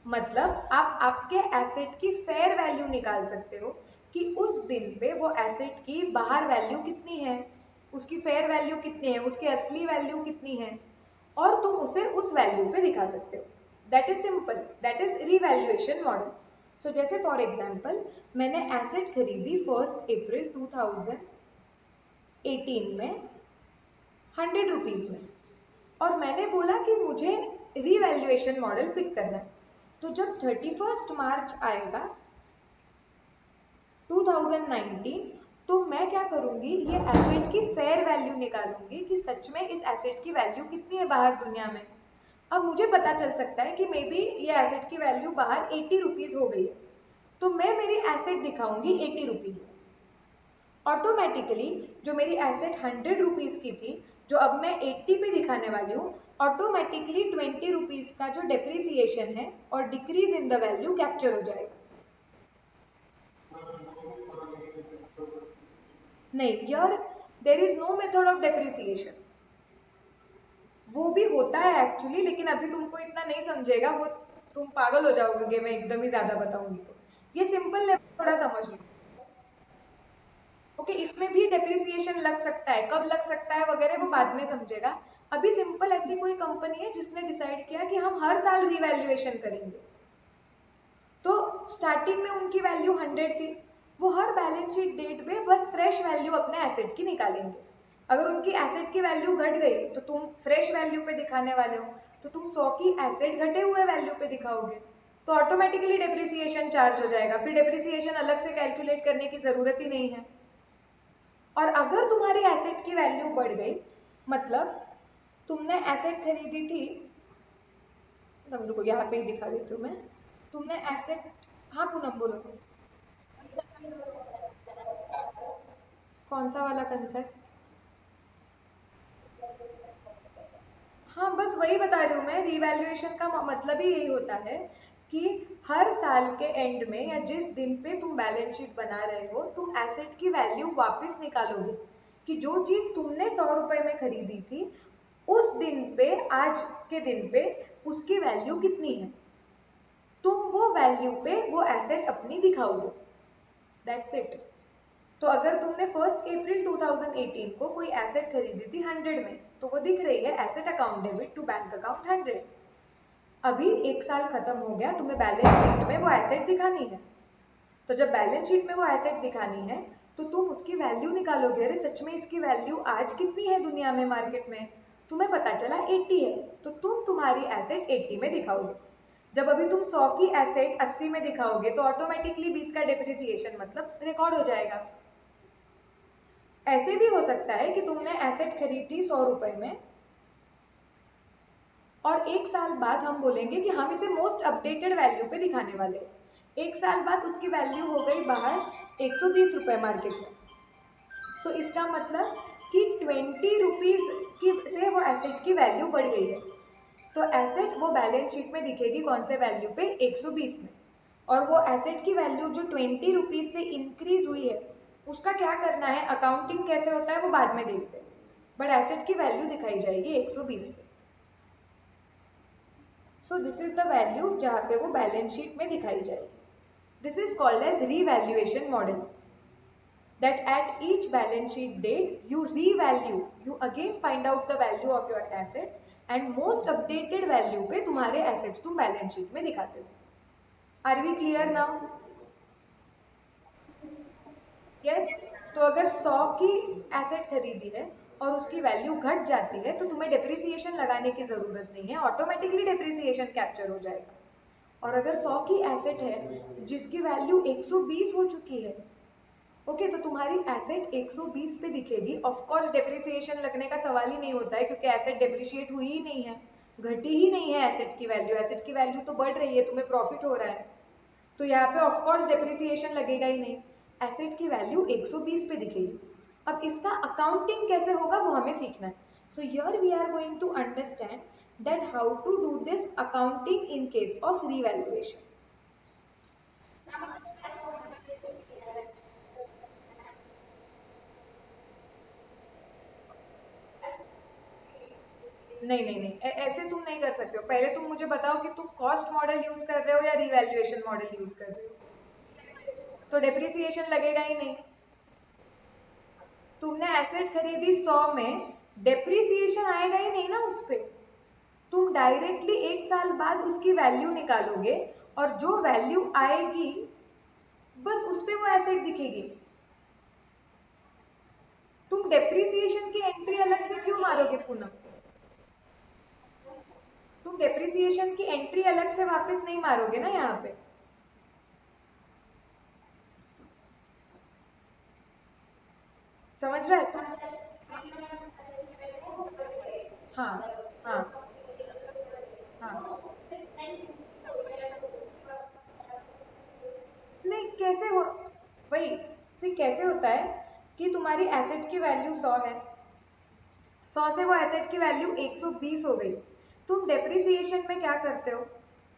मतलब आप आपके एसेट की फेयर वैल्यू निकाल सकते हो कि उस दिन पे वो एसेट की बाहर वैल्यू कितनी है, उसकी फेयर वैल्यू कितनी है, उसकी असली वैल्यू कितनी है, और तुम उसे उस वैल्यू पे दिखा सकते हो। That is simple, that is revaluation model. So जैसे फॉर एग्जाम्पल मैंने एसेट खरीदी 1 अप्रैल 2018 में 100 रुपीज में, और मैंने बोला कि मुझे रीवैल्यूएशन मॉडल पिक करना है। तो जब 31 मार्च आएगा 2019, तो मैं क्या करूंगी, ये एसेट की फेयर वैल्यू निकालूंगी कि सच में इस एसेट की वैल्यू कितनी है बाहर दुनिया में। अब मुझे पता चल सकता है कि मे बी ये एसेट की वैल्यू बाहर 80 रुपीज हो गई है, तो मैं मेरी एसेट दिखाऊंगी 80 रुपीज में। ऑटोमेटिकली जो मेरी एसेट 100 रुपीज की थी, जो अब मैं 80 पे दिखाने वाली हूँ, ऑटोमेटिकली 20 रुपीज का जो डेप्रिसिएशन है और decrease in the value capture हो जाएगा। नहीं, here there is no method of depreciation. वो भी होता है एक्चुअली, लेकिन अभी तुमको इतना नहीं समझेगा, वो तुम पागल हो जाओगे मैं एकदम ही ज्यादा बताऊंगी तो। ये सिंपल लेवल थोड़ा समझ लो। ओके, इसमें भी डेप्रिसिएशन लग सकता है, कब लग सकता है वगैरह वो बाद में समझेगा। अभी सिंपल ऐसी कोई कंपनी है जिसने डिसाइड किया कि हम हर साल रिवैल्यूएशन करेंगे। तो स्टार्टिंग में उनकी वैल्यू 100 थी, वो हर बैलेंस शीट डेट पे बस फ्रेश वैल्यू अपने एसेट की निकालेंगे। अगर उनकी एसेट की वैल्यू घट गई तो तुम फ्रेश वैल्यू पे दिखाने वाले हो, तो तुम 100 की एसेट घटे हुए वैल्यू पे दिखाओगे, तो ऑटोमेटिकली डेप्रिसिएशन चार्ज हो जाएगा। फिर डेप्रिसिएशन अलग से कैलकुलेट करने की जरूरत ही नहीं है। और अगर तुम्हारी एसेट की वैल्यू बढ़ गई, मतलब तुमने एसेट खरीदी थी, रुको यहाँ पे ही दिखा देती हूँ मैं। तुमने एसेट, हाँ पूनम बोलो। कौन सा वाला कंसेप्ट? हाँ बस वही बता रही हूँ मैं, रिवैल्यूएशन का मतलब ही यही होता है कि हर साल के एंड में या जिस दिन पे तुम बैलेंस शीट बना रहे हो, तुम एसेट की वैल्यू वापस निकालोगे कि जो चीज तुमने 100 रुपए में खरीदी थी, उस दिन पे, आज के दिन पे उसकी वैल्यू कितनी है, तुम वो वैल्यू पे वो एसेट अपनी दिखाओगे। That's it. तो अगर तुमने 1 अप्रैल 2018 को कोई एसेट खरीदी थी 100 में, तो वो दिख रही है asset account debit to bank account 100। अभी एक साल खत्म हो गया, तुम्हें बैलेंस शीट में वो एसेट दिखानी है। तो जब बैलेंस शीट में वो एसेट दिखानी है, तो तुम उसकी वैल्यू निकालोगे, अरे सच में इसकी वैल्यू आज कितनी है दुनिया में मार्केट में, तुम्हें पता चला 80 है, तो तुम तुम्हारी एसेट 80 में दिखाओगे। जब अभी तुम 100 की एसेट 80 में दिखाओगे, तो ऑटोमेटिकली 20 का डेप्रिसिएशन मतलब रिकॉर्ड हो जाएगा। ऐसे भी हो सकता है कि तुमने एसेट खरीदी 100 रुपए में, और एक साल बाद हम बोलेंगे कि हम इसे मोस्ट अपडेटेड वैल्यू पे दिखाने वाले हैं। एक साल बाद उसकी वैल्यू हो गई बाहर 120 रुपए मार्केट में। सो इसका मतलब कि 20 रुपीज की से वो एसेट की वैल्यू बढ़ गई है। तो एसेट वो बैलेंस शीट में दिखेगी कौन से वैल्यू पे, 120 में। और वो एसेट की वैल्यू जो 20 रुपीज से इंक्रीज हुई है, उसका क्या करना है, अकाउंटिंग कैसे होता है वो बाद में देखते हैं, बट एसेट की वैल्यू दिखाई जाएगी 120 पे। So this is the value जहाँ पे वो बैलेंस शीट में दिखाई जाएगी। This is called as revaluation model, that at each balance sheet date you revalue, you again find out the value of your assets and most updated value पे तुम्हारे assets तुम balance sheet में दिखाते हो। Are we clear now? Yes? तो अगर 100 की asset खरीदी है और उसकी वैल्यू घट जाती है, तो तुम्हें डेप्रिसिएशन लगाने की जरूरत नहीं है, ऑटोमेटिकली डेप्रिसिएशन कैप्चर हो जाएगा। और अगर 100 की एसेट है जिसकी वैल्यू 120 हो चुकी है, ओके, तो तुम्हारी एसेट 120 पे दिखेगी। ऑफ कोर्स डेप्रिसिएशन लगने का सवाल ही नहीं होता है, क्योंकि एसेट डेप्रिशिएट हुई ही नहीं है, घटी ही नहीं है एसेट की वैल्यू। एसेट की वैल्यू तो बढ़ रही है, तुम्हें प्रॉफिट हो रहा है, तो यहाँ पे ऑफ कोर्स डेप्रिसिएशन लगेगा ही नहीं। एसेट की वैल्यू 120 पे दिखेगी। अब इसका अकाउंटिंग कैसे होगा वो हमें सीखना है. So here we are going to understand that how to do this accounting in case of revaluation. नहीं नहीं नहीं, ऐसे तुम नहीं कर सकते हो. पहले तुम मुझे बताओ कि तुम कॉस्ट मॉडल यूज कर रहे हो या रिवैल्यूएशन मॉडल यूज कर रहे हो. तो डेप्रिसिएशन लगेगा ही नहीं. तुमने एसेट खरीदी 100 में, डेप्रिसिएशन आएगा ही नहीं ना उस पे. तुम डायरेक्टली 1 साल बाद उसकी वैल्यू निकालोगे और जो वैल्यू आएगी बस उस पे वो एसेट दिखेगी. तुम डेप्रिसिएशन की एंट्री अलग से क्यों मारोगे पूनम? तुम डेप्रिसिएशन की एंट्री अलग से वापस नहीं मारोगे ना यहाँ पे. समझ रहा है तुम? हाँ हाँ हाँ. नहीं कैसे हो, वही सी कैसे होता है कि तुम्हारी एसेट की वैल्यू 100 है, 100 से वो एसेट की वैल्यू 120 हो गई. तुम डेप्रिसिएशन में क्या करते हो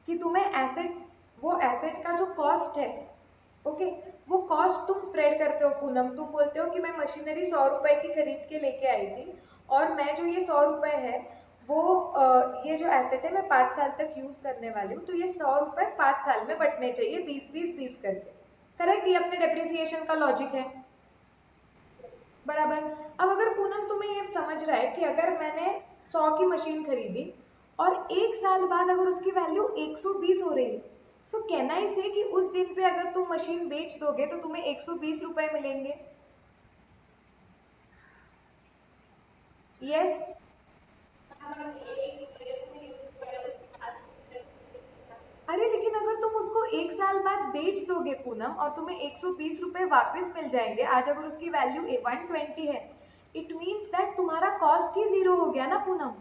कि तुम्हें एसेट, वो एसेट का जो कॉस्ट है, ओके, वो कॉस्ट तुम स्प्रेड करते हो पूनम. तुम बोलते हो कि मैं मशीनरी 100 रुपए की खरीद के लेके आई थी और मैं जो ये 100 रुपए है वो ये जो एसेट है मैं 5 साल तक यूज करने वाली हूँ, तो ये 100 रुपए 5 साल में बटने चाहिए 20 20 20 करके. करेक्ट, ये अपने डेप्रिसिएशन का लॉजिक है. बराबर. अब अगर पूनम तुम्हें ये समझ रहा है कि अगर मैंने 100 की मशीन खरीदी और 1 साल बाद अगर उसकी वैल्यू 120 हो रही है, सो कैन आई से कि उस दिन पे अगर तुम मशीन बेच दोगे तो तुम्हें 120 रुपए मिलेंगे. यस. अरे लेकिन अगर तुम उसको 1 साल बाद बेच दोगे पूनम और तुम्हें 120 रुपए वापस मिल जाएंगे, आज अगर उसकी वैल्यू 120 है, इट मीन्स दैट तुम्हारा कॉस्ट ही जीरो हो गया ना पूनम.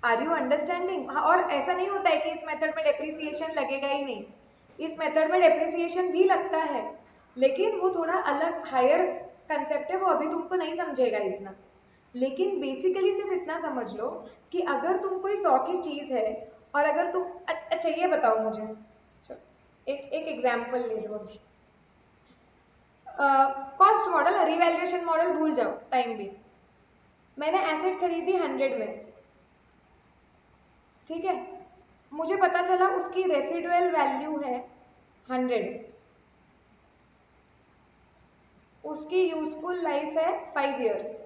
Are you understanding? हाँ, और ऐसा नहीं होता है कि इस मेथड में डेप्रिसिएशन लगेगा ही नहीं. इस मेथड में डेप्रिसिएशन भी लगता है, लेकिन वो थोड़ा अलग हायर कंसेप्ट है, वो अभी तुमको नहीं समझेगा इतना. लेकिन बेसिकली सिर्फ इतना समझ लो कि अगर तुम कोई 100 की चीज है और अगर तुम अच्छा ये बताओ मुझे, चलो एक एक एग्जाम्पल ले लो अभी. कॉस्ट मॉडल, रिवैल्यूएशन मॉडल भूल जाओ टाइम भी. मैंने एसेट खरीदी 100 में, ठीक है. मुझे पता चला उसकी रेसिडुअल वैल्यू है 100, उसकी यूजफुल लाइफ है 5 years.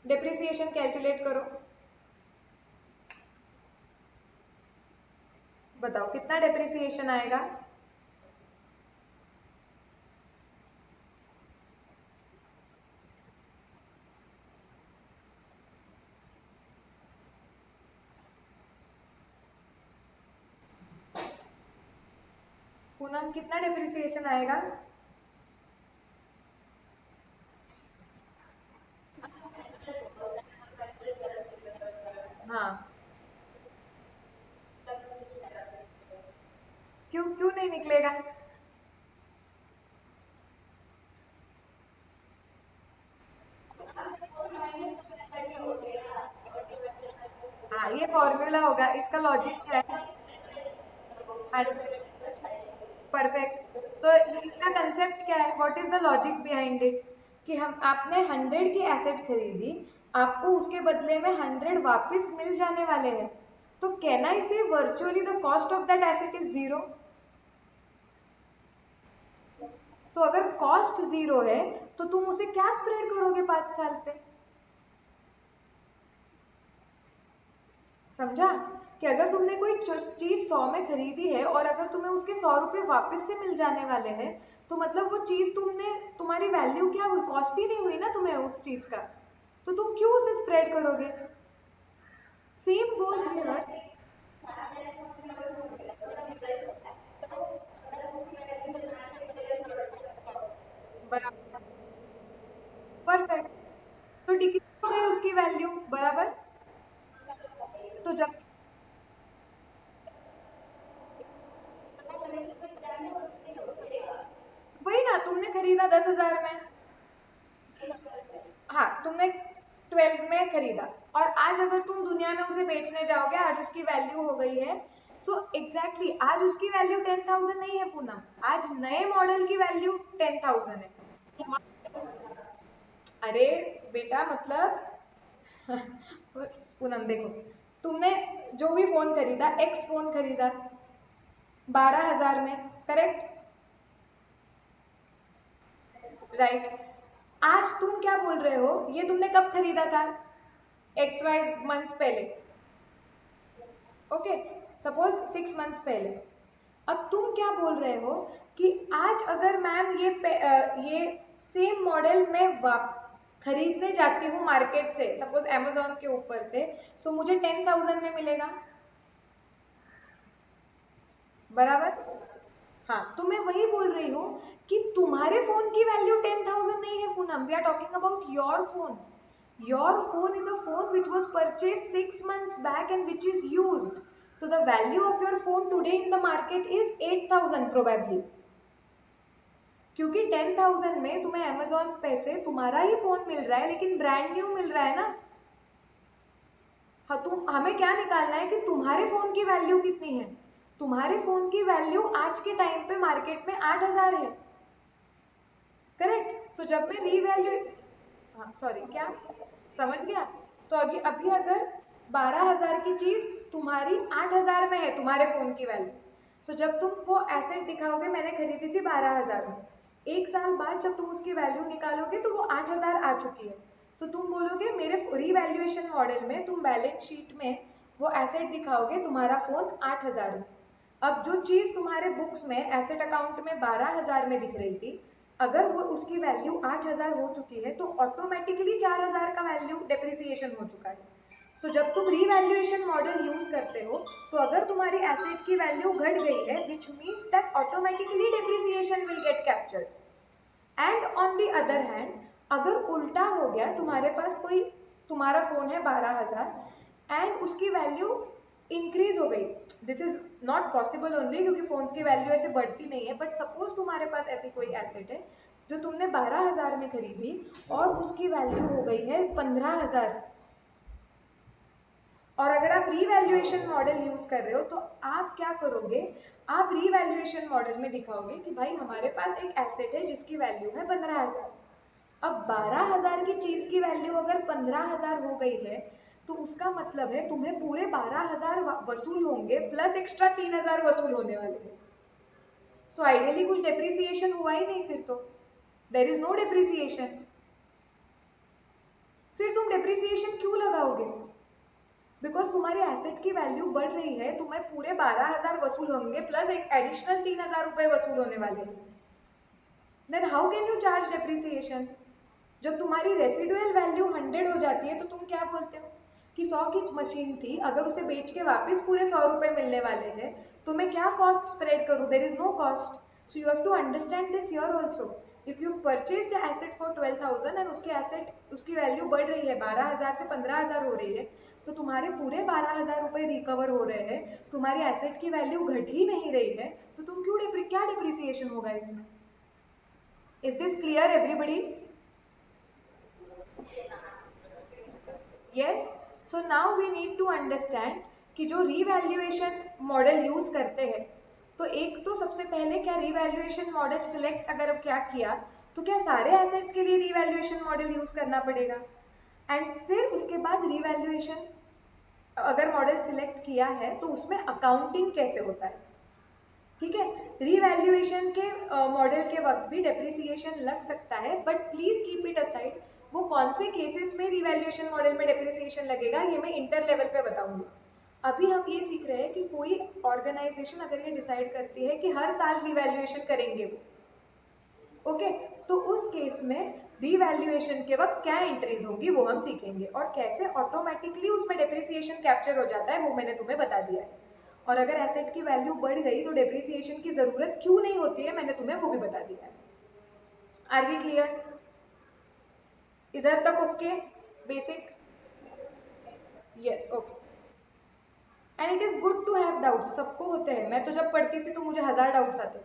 डेप्रिसिएशन कैलकुलेट करो, बताओ कितना डेप्रिसिएशन आएगा. पूनम कितना डेप्रिसिएशन आएगा? हाँ. क्यों क्यों नहीं निकलेगा? हाँ ये फॉर्मूला होगा, इसका लॉजिक क्या है? परफेक्ट. तो इसका कंसेप्ट क्या है, what is the logic behind it? कि हम आपने 100 की एसेट खरीदी, आपको उसके बदले में 100 वापस मिल जाने वाले हैं, तो कैन आई से virtually the cost of that asset is zero. तो अगर कॉस्ट जीरो है तो तुम उसे क्या स्प्रेड करोगे 5 साल पे? समझा? कि अगर तुमने कोई चीज 100 में खरीदी है और अगर तुम्हें उसके 100 रुपए वापस से मिल जाने वाले हैं, तो मतलब वो चीज तुमने, तुम्हारी वैल्यू क्या हुई, कॉस्ट ही नहीं हुई ना तुम्हें उस चीज का, तो तुम क्यों उसे स्प्रेड करोगे? Same goes here. बराबर. परफेक्ट. तो डिक्रीज हो गई उसकी वैल्यू, बराबर. तो जब, वही ना, तुम 10,000 में, हाँ तुमने 12 में खरीदा, और आज अगर तुम दुनिया में उसे बेचने जाओगे, आज उसकी वैल्यू हो गई है, सो एग्जैक्टली आज उसकी वैल्यू 10,000 नहीं है पूनम, आज नए मॉडल की वैल्यू 10,000 है। अरे बेटा मतलब पूनम देखो, तुमने जो भी फोन खरीदा, एक्स फोन खरीदा 12,000 में, करेक्ट, राइट। आज तुम क्या बोल रहे हो, ये तुमने कब खरीदा था, एक्स वाई मंथ्स पहले, ओके, सपोज 6 मंथ्स पहले। अब तुम क्या बोल रहे हो कि आज अगर मैम ये सेम मॉडल में खरीदने जाती हूँ मार्केट से, सपोज अमेजोन के ऊपर से, सो मुझे 10,000 में मिलेगा, बराबर। हाँ तो मैं वही बोल रही हूँ कि तुम्हारे फोन की वैल्यू 10,000 नहीं है Poonam, we are talking about your phone. Your phone is a phone which was purchased 6 months back and which is used. So the value of your phone today in the market is 8,000 probably. क्योंकि 10,000 में तुम्हें Amazon पे से तुम्हारा ही phone मिल रहा है, लेकिन brand new मिल रहा है ना। हाँ तुम हमें क्या निकालना है कि तुम्हारे फोन की वैल्यू कितनी है। तुम्हारे फोन की वैल्यू आज के टाइम पे मार्केट में 8,000 है, करेक्ट। सो जब मैं रीवैल्यू, हाँ सॉरी क्या, समझ गया। तो अभी अभी अगर 12,000 की चीज तुम्हारी 8,000 में है, तुम्हारे फोन की वैल्यू, सो जब तुम वो एसेट दिखाओगे मैंने खरीदी थी 12,000 में, 1 साल बाद जब तुम उसकी वैल्यू निकालोगे तो वो 8,000 आ चुकी है। सो तुम बोलोगे मेरे रीवैल्यूएशन मॉडल में तुम बैलेंस शीट में वो एसेट दिखाओगे तुम्हारा फोन 8,000 में। अब जो चीज तुम्हारे बुक्स में एसेट अकाउंट में 12,000 में दिख रही थी, अगर वो उसकी वैल्यू 8,000 हो चुकी है तो ऑटोमेटिकली 4,000 का वैल्यू डेप्रिसिएशन हो चुका है। सो जब तुम रीवैल्यूएशन मॉडल यूज करते हो तो अगर तुम्हारी एसेट की वैल्यू घट गई है, which means that automatically depreciation will get captured. And on the other hand, अगर उल्टा हो गया, तुम्हारे पास कोई, तुम्हारा फोन है 12,000 एंड उसकी वैल्यू इंक्रीज हो गई, this is not possible only क्योंकि फोन्स की वैल्यू ऐसे बढ़ती नहीं है, बट सपोज तुम्हारे पास ऐसी कोई एसेट है जो तुमने 12,000 में खरीदी और उसकी वैल्यू हो गई है 15,000, और अगर आप रीवैल्यूएशन मॉडल यूज कर रहे हो तो आप क्या करोगे, आप रीवैल्यूएशन मॉडल में दिखाओगे कि भाई हमारे पास एक एसेट है जिसकी वैल्यू है 15,000। अब 12,000 की चीज की वैल्यू अगर 15,000 हो गई है तो उसका मतलब है तुम्हें पूरे 12,000 वसूल होंगे प्लस एक्स्ट्रा 3,000 वसूल होने वाले हैं। सो आइडियली कुछ डेप्रिसिएशन हुआ ही नहीं, फिर तो देर इज नो डेप्रिसिएशन। फिर तुम डेप्रिसिएशन क्यों लगाओगे, बिकॉज तुम्हारी एसेट की वैल्यू बढ़ रही है, तुम्हें पूरे 12,000 वसूल होंगे प्लस एक एडिशनल 3,000 रुपए वसूल होने वाले हैं। Then how can you charge depreciation. जब तुम्हारी रेसिडुअल वैल्यू 100 हो जाती है तो तुम क्या बोलते हो कि 100 की मशीन थी, अगर उसे बेच के वापस पूरे 100 रुपए मिलने वाले हैं तो मैं क्या कॉस्ट स्प्रेड करूँ, there is no cost. So you have to understand this here also. If you purchase the asset for 12,000 and उसके एसेट उसकी वैल्यू बढ़ रही है, 12,000 से 15,000 हो रही है, तो तुम्हारे पूरे 12,000 रुपए रिकवर हो रहे हैं, तुम्हारी एसेट की वैल्यू घट ही नहीं रही है, तो तुम क्यों क्या डिप्रिसिएशन होगा इसमें। Is this clear everybody. Yes. So now we need to understand कि जो रीवैल्यूएशन मॉडल यूज करते हैं, तो एक तो सबसे पहले क्या रीवैल्यूएशन मॉडल सिलेक्ट अगर क्या किया तो क्या सारे एसेट्स के लिए रीवैल्यूएशन मॉडल यूज करना पड़ेगा, एंड फिर उसके बाद रीवैल्यूएशन अगर मॉडल सिलेक्ट किया है तो उसमें अकाउंटिंग कैसे होता है। ठीक है, रीवैल्यूएशन के मॉडल के वक्त भी डेप्रिसिएशन लग सकता है, but please keep it aside, वो कौन से केसेस में रीवैल्यूएशन मॉडल में डेप्रिसिएशन लगेगा ये मैं इंटर लेवल पे बताऊंगी। अभी हम ये सीख रहे हैं कि कोई ऑर्गेनाइजेशन अगर ये डिसाइड करती है कि हर साल रीवैल्यूएशन करेंगे वो, ओके, तो उस केस में रीवैल्यूएशन के वक्त क्या एंट्रीज होंगी वो हम सीखेंगे, और कैसे ऑटोमेटिकली उसमें डेप्रिसिएशन कैप्चर हो जाता है वो मैंने तुम्हें बता दिया है। और अगर एसेट की वैल्यू बढ़ गई तो डेप्रिसिएशन की जरूरत क्यों नहीं होती है मैंने तुम्हें वो भी बता दिया है। आर वी क्लियर, इधर तक okay, basic. Yes okay. And it is good to have doubts, सबको होते हैं, मैं तो जब पढ़ती थी तो मुझे 1000 डाउट्स आते,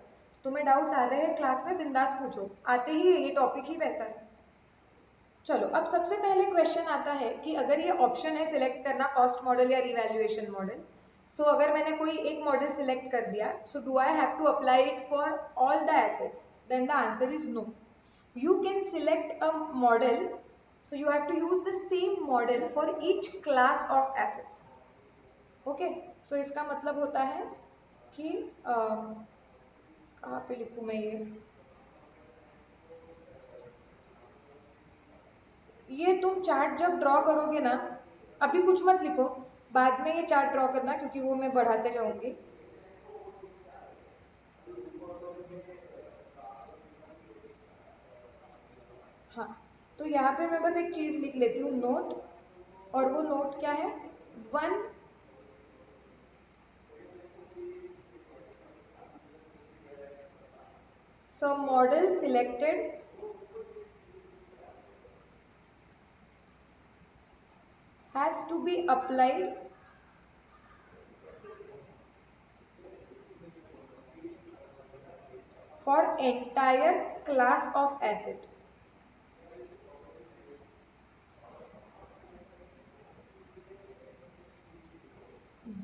तुम्हें डाउट्स आ रहे हैं क्लास में, बिंदास पूछो, आते ही है, ये टॉपिक ही वैसा है। चलो अब सबसे पहले क्वेश्चन आता है कि अगर ये ऑप्शन है सिलेक्ट करना कॉस्ट मॉडल या रिवैल्यूएशन मॉडल, सो अगर मैंने कोई एक मॉडल सिलेक्ट कर दिया, so do I have to apply it for all the assets? Then the answer is no. You can select a model, so you have to use the same model for each class of assets. Okay, so इसका मतलब होता है कि कहाँ पे लिखूँ मैं ये तुम चार्ट जब ड्रॉ करोगे ना, अभी कुछ मत लिखो, बाद में ये चार्ट ड्रॉ करना, क्योंकि वो मैं बढ़ाते जाऊंगी। हाँ, तो यहाँ पे मैं बस एक चीज लिख लेती हूँ, नोट, और वो नोट क्या है, one so model selected has to be applied for entire class of asset.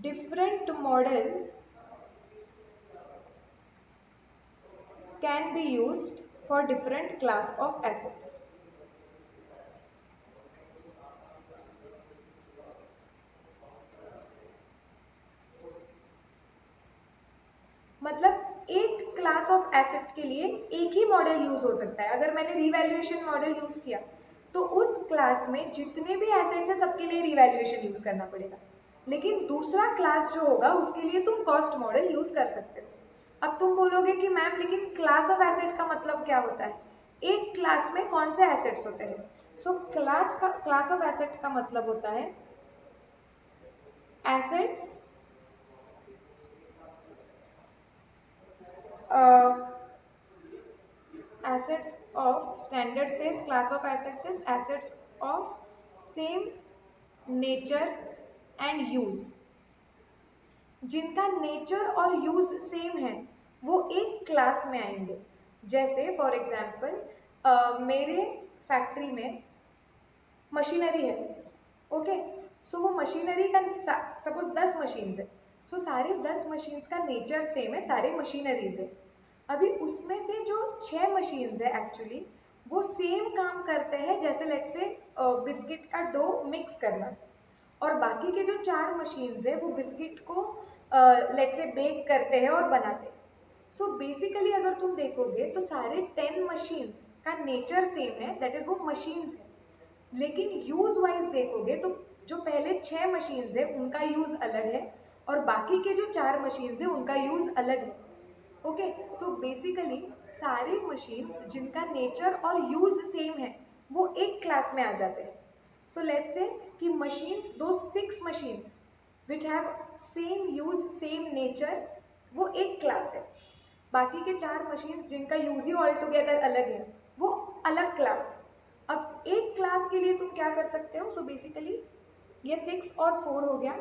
Different model can be used for different class of assets. मतलब एक क्लास ऑफ एसेट के लिए एक ही मॉडल यूज हो सकता है। अगर मैंने रिवैल्यूएशन मॉडल यूज किया तो उस क्लास में जितने भी एसेट्स हैं सबके लिए रिवैल्यूएशन यूज करना पड़ेगा, लेकिन दूसरा क्लास जो होगा उसके लिए तुम कॉस्ट मॉडल यूज कर सकते हो। अब तुम बोलोगे कि मैम लेकिन क्लास ऑफ एसेट का मतलब क्या होता है, एक क्लास में कौन से एसेट्स होते हैं? सो क्लास ऑफ एसेट का मतलब होता है assets assets of standard says class of assets is assets of same nature and use, जिनका नेचर और यूज सेम है वो एक क्लास में आएंगे। जैसे फॉर एग्जाम्पल मेरे फैक्ट्री में मशीनरी है, ओके, सो वो मशीनरी का सपोज 10 मशीन्स है, सो सारी 10 मशीन्स का नेचर सेम है, सारे मशीनरीज है। अभी उसमें से जो 6 मशीन्स है एक्चुअली वो सेम काम करते हैं, जैसे लेट्स से बिस्किट का डो मिक्स करना, और बाकी के जो 4 मशीन्स है वो बिस्किट को लेट्स से बेक करते हैं और बनाते हैं। सो बेसिकली अगर तुम देखोगे तो सारे 10 मशीन्स का नेचर सेम है, दैट इज वो मशीन्स है, लेकिन यूज वाइज देखोगे तो जो पहले 6 मशीन्स है उनका यूज अलग है और बाकी के जो 4 मशीन्स है उनका यूज अलग है। ओके, सो बेसिकली सारी मशीन्स जिनका नेचर और यूज सेम है वो एक क्लास में आ जाते हैं। सो लेट्स से कि मशीन्स, दो 6 machines which have same use same nature, वो एक क्लास है। बाकी के 4 मशीन्स जिनका यूज ही ऑल टुगेदर अलग है वो अलग क्लास है। अब एक क्लास के लिए तुम क्या कर सकते हो, सो बेसिकली ये 6 और 4 हो गया,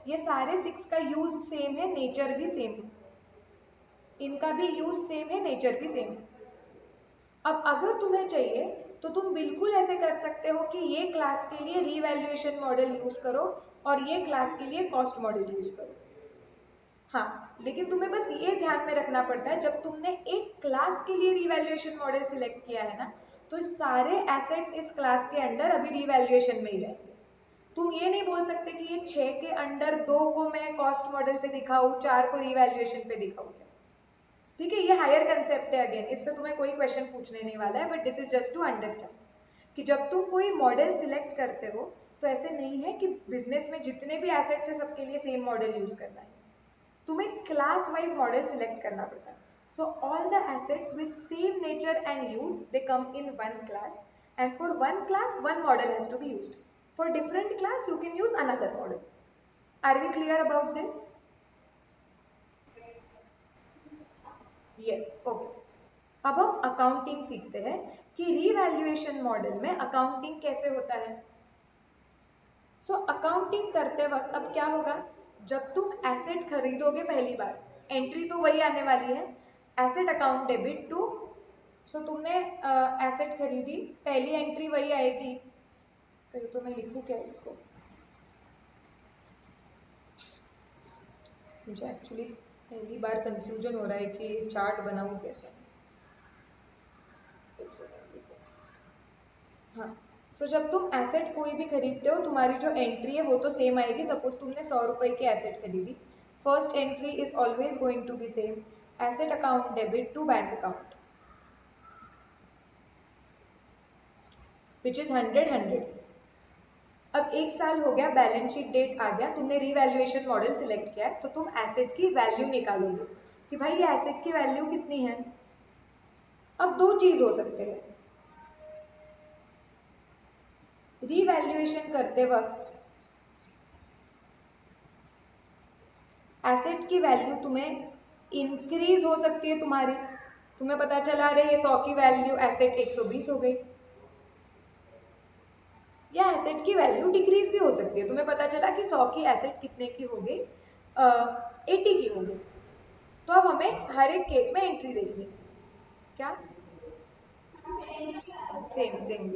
ये सारे 6 का यूज सेम है, नेचर भी सेम है, इनका भी यूज सेम है, नेचर भी सेम है। अब अगर तुम्हें चाहिए तो तुम बिल्कुल ऐसे कर सकते हो कि ये क्लास के लिए रीवैल्यूएशन मॉडल यूज करो और ये क्लास के लिए कॉस्ट मॉडल यूज करो। हाँ, लेकिन तुम्हें बस ये ध्यान में रखना पड़ता है जब तुमने एक क्लास के लिए रीवैल्यूएशन मॉडल सिलेक्ट किया है ना, तो सारे एसेट्स इस क्लास के अंडर अभी रीवैल्यूएशन में ही जाएंगे। तुम ये नहीं बोल सकते कि ये 6 के अंडर 2 को मैं कॉस्ट मॉडल पे दिखाऊं, 4 को रीवैल्यूएशन पे दिखाऊं। ठीक है, ये हायर कंसेप्ट है, अगेन इस पे तुम्हें कोई क्वेश्चन पूछने नहीं वाला है, but this is just to understand कि जब तुम कोई मॉडल सिलेक्ट करते हो तो ऐसे नहीं है कि बिजनेस में जितने भी एसेट्स है सबके लिए सेम मॉडल यूज करना है, तुम्हें क्लास वाइज मॉडल सिलेक्ट करना पड़ता है। So all the assets with same nature and use they come in one class, and for one class one model has to be used, for different class you can use another model. Are we clear about this? Yes, okay. अब हम accounting सीखते हैं कि revaluation model में accounting कैसे होता है। So accounting करते वक्त अब क्या होगा, जब तुम एसेट खरीदोगे पहली बार एंट्री तो वही आने वाली है, एसेट अकाउंट डेबिट टू। सो तुमने एसेट खरीदी, पहली एंट्री वही आएगी। तो मैं लिखूँ क्या इसको, मुझे एक्चुअली पहली बार कंफ्यूजन हो रहा है कि चार्ट बनाऊँ कैसे। हाँ, तो जब तुम एसेट कोई भी खरीदते हो, तुम्हारी जो एंट्री है वो तो सेम आएगी। सपोज तुमने 100 रुपए की एसेट खरीदी, first entry is always going to be same, asset account debit to bank account, which is 100। अब 1 साल हो गया, बैलेंस शीट डेट आ गया, तुमने रीवैल्यूएशन मॉडल सिलेक्ट किया है, तो तुम एसेट की वैल्यू निकालोगे कि भाई ये एसेट की वैल्यू कितनी है। अब दो चीज हो सकते हैं, रीवैल्यूएशन करते वक्त एसेट की वैल्यू तुम्हें इंक्रीज हो सकती है, तुम्हें पता चला रहे ये 100 की वैल्यू एसेट 120 हो गई, या एसेट की वैल्यू डिक्रीज भी हो सकती है, तुम्हें पता चला कि 100 की एसेट कितने की हो गई, 80 की हो गई। तो अब हमें हर एक केस में एंट्री देखनी, क्या सेम सेम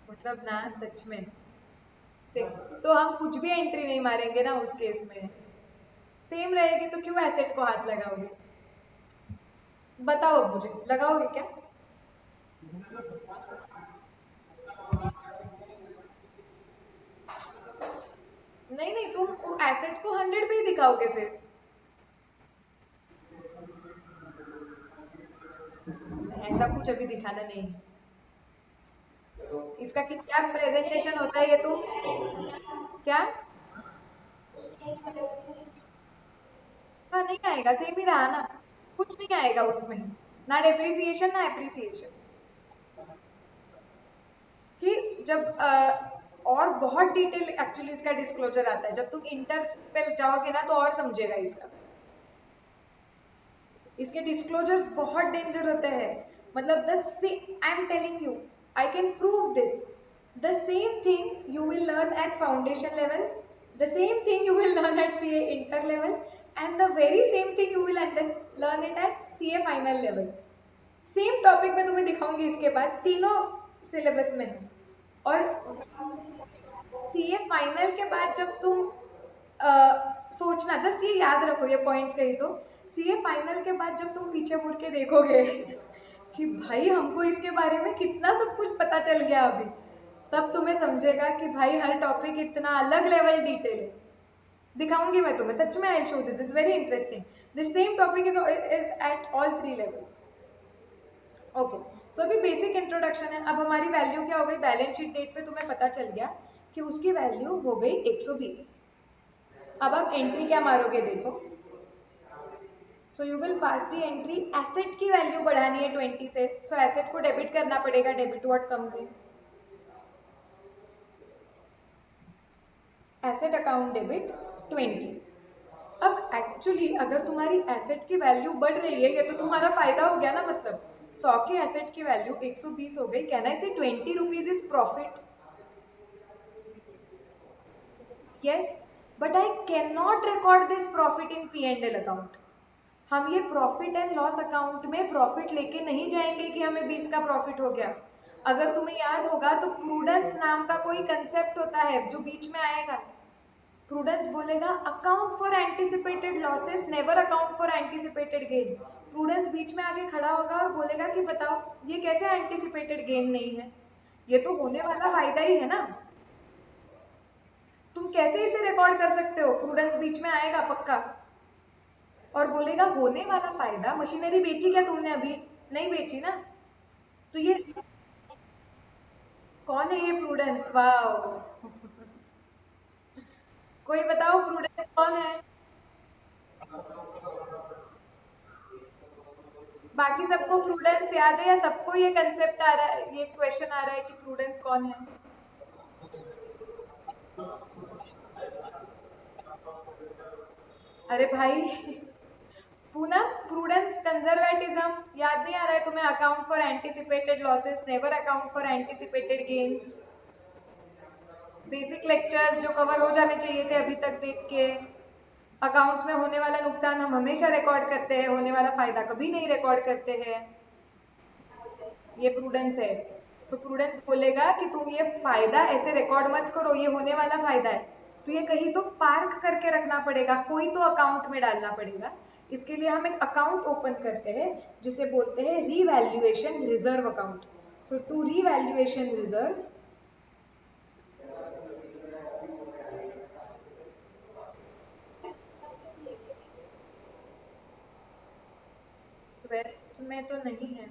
मतलब ना, सच में सेम। तो हम कुछ भी एंट्री नहीं मारेंगे ना उस केस में, सेम रहेगी, तो क्यों एसेट को हाथ लगाओगे? बताओ मुझे, लगाओगे क्या? नहीं नहीं, तुम एसेट को 100 पे ही दिखाओगे फिर। ऐसा कुछ अभी दिखाना नहीं है, इसका क्या प्रेजेंटेशन होता है ये तो, क्या? हाँ नहीं आएगा, सेम ही रहा ना, कुछ नहीं आएगा उसमें, ना डेप्रिसिएशन ना एप्रिसिएशन। कि जब और बहुत डिटेल एक्चुअली इसका डिस्क्लोजर आता है, जब तुम इंटर पे जाओगे ना तो और समझेगा इसका, इसके डिस्क्लोजर्स बहुत डेंजर होते हैं। मतलब I am telling you, I can prove this, the same thing you will learn eight foundation level, the same thing you will learn eight CA inter level, and the very same thing you will learn it at CA final level. Same topic में तुम्हें दिखाऊंगी इसके बाद, तीनों syllabus में है। और CA final के बाद जब तुम सोचना, जस्ट ये याद रखो, ये पॉइंट कही तो, सीए फाइनल के बाद जब तुम पीछे मुड़ के देखोगे कि भाई हमको इसके बारे में कितना सब कुछ पता चल गया अभी, तब तुम्हें समझेगा कि भाई हर टॉपिक इतना अलग लेवल डिटेल है। दिखाऊंगी मैं तुम्हें, सच में, I show this is very interesting, this same topic is at all 3 levels. Okay, so अभी बेसिक इंट्रोडक्शन है। अब हमारी वैल्यू क्या हो गई, बैलेंस शीट डेट पे तुम्हें पता चल गया कि उसकी वैल्यू हो गई 120। अब आप एंट्री क्या मारोगे देखो, so you will pass the entry, asset की वैल्यू बढ़ानी है 20 से, सो एसेट को डेबिट करना पड़ेगा, debit what comes in, asset account debit 20। अब एक्चुअली अगर तुम्हारी एसेट की वैल्यू बढ़ रही है, ये तो तुम्हारा फायदा हो गया ना, मतलब 100 की एसेट की वैल्यू 120 हो गई, कहना इसे 20 rupees is profit. Yes, but I cannot record this profit in P&L account. हम ये प्रॉफिट एंड लॉस अकाउंट में प्रॉफिट लेके नहीं जाएंगे कि हमें 20 का प्रॉफिट हो गया। अगर तुम्हें याद होगा तो प्रूडेंस नाम का कोई कंसेप्ट होता है जो बीच में आएगा। प्रूडेंस बोलेगा account for anticipated losses, never account for anticipated gain. Prudence बीच में आके खड़ा होगा और बोलेगा कि बताओ ये कैसे एंटिसिपेटेड गेन नहीं है, ये तो होने वाला फायदा ही है ना, तुम कैसे इसे रिकॉर्ड कर सकते हो? प्रूडेंस बीच में आएगा पक्का और बोलेगा होने वाला फायदा। मशीनरी बेची क्या तुमने? अभी नहीं बेची ना, तो ये कौन है ये प्रूडेंस? वाओ कोई बताओ प्रूडेंस कौन है? बाकी सबको प्रूडेंस याद है या सबको ये कंसेप्ट आ रहा है, ये क्वेश्चन आ रहा है कि प्रूडेंस कौन है? अरे भाई पूनम, प्रूडेंस कंजर्वेटिज्म याद नहीं आ रहा है तुम्हें? Account for anticipated losses, never account for anticipated gains, basic lectures जो कवर हो जाने चाहिए थे अभी तक देख के। अकाउंट्स में होने वाला नुकसान हम हमेशा रिकॉर्ड करते हैं, होने वाला फायदा कभी नहीं रिकॉर्ड करते हैं। ये प्रूडेंस है। सो प्रूडेंस बोलेगा कि तुम ये फायदा ऐसे रिकॉर्ड मत करो, ये होने वाला फायदा है, तो ये कहीं तो पार्क करके रखना पड़ेगा, कोई तो अकाउंट में डालना पड़ेगा। इसके लिए हम एक अकाउंट ओपन करते हैं जिसे बोलते हैं revaluation reserve account. So to revaluation reserve, twelfth में तो नहीं है,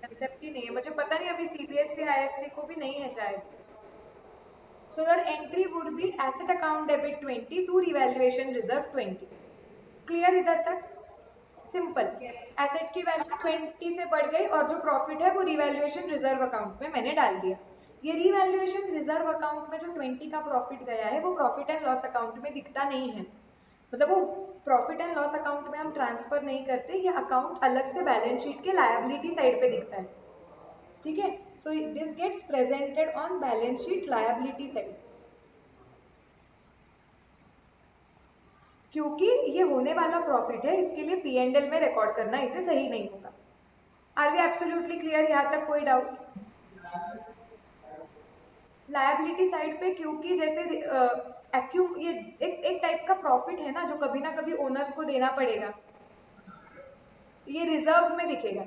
कंसेप्ट ही नहीं है, मुझे पता नहीं, अभी सीबीएसई आईएससी को भी नहीं है शायद से। So your entry would be asset account debit 20 to revaluation reserve 20. Clear इधर तक? सिंपल। एसेट की वैल्यू 20 से बढ़ गई और जो प्रॉफिट है वो रिवैल्यूएशन रिजर्व अकाउंट में मैंने डाल दिया। ये रिवैल्यूएशन रिजर्व अकाउंट में जो 20 का प्रॉफिट गया है वो प्रॉफिट एंड लॉस अकाउंट में दिखता नहीं है, मतलब वो प्रॉफिट एंड लॉस अकाउंट में हम ट्रांसफर नहीं करते, ये अकाउंट अलग से बैलेंस शीट के लायबिलिटी साइड पे दिखता है। ठीक है, so this gets presented on balance sheet liability side, क्योंकि ये होने वाला प्रॉफिट है, इसके लिए पी एंड एल में रिकॉर्ड करना इसे सही नहीं होगा। Are we absolutely clear? यहाँ तक कोई डाउट? लायबिलिटी साइड पे, क्योंकि जैसे ये एक टाइप का प्रॉफिट है ना जो कभी ना कभी ओनर्स को देना पड़ेगा, ये रिजर्व्स में दिखेगा।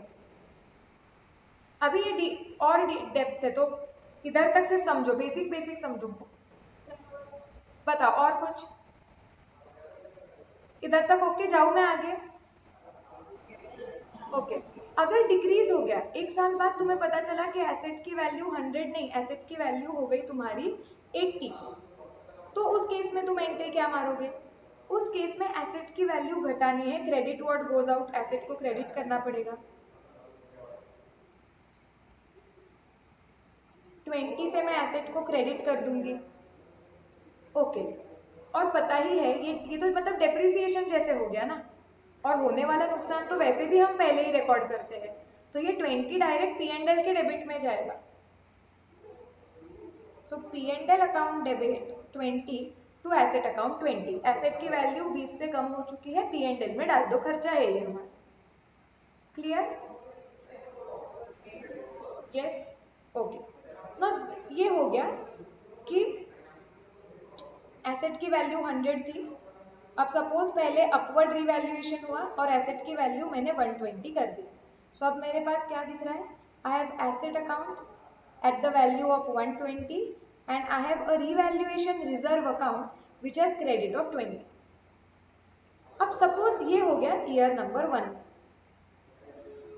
अभी ये और डेप्थ है, तो इधर तक सिर्फ समझो, बेसिक बेसिक समझो। बताओ और कुछ? इधर तक ओके? जाऊं मैं आगे? ओके। अगर डिक्रीज हो गया, एक साल बाद तुम्हें पता चला कि एसेट की वैल्यू 100 नहीं, एसेट की वैल्यू हो गई तुम्हारी 80, तो उस केस में तुम एंट्री क्या मारोगे? उस केस में एसेट की वैल्यू घटानी है, credit word goes out, asset को क्रेडिट करना पड़ेगा। 20 से मैं एसेट को क्रेडिट कर दूंगी। ओके। और पता ही है ये तो मतलब डेप्रिसिएशन जैसे हो गया ना, और होने वाला नुकसान तो वैसे भी हम पहले ही रिकॉर्ड करते हैं, तो ये 20 डायरेक्ट पी एंड एल के डेबिट में जाएगा। So P and L account debit 20 to asset account 20। Asset की वैल्यू 20 से कम हो चुकी है, पी एंड एल में डाल दो, खर्चा है ये हमारा। क्लियर? यस, ओके ना। ये हो गया कि एसेट की वैल्यू 100 थी, अब सपोज पहले अपवर्ड रिवैल्यूएशन हुआ और एसेट की वैल्यू मैंने 120 कर दी। सो अब मेरे पास क्या दिख रहा है? I have asset account at the value of 120 and I have a revaluation reserve account which has credit of 20। अब सपोज ये हो गया ईयर नंबर 1,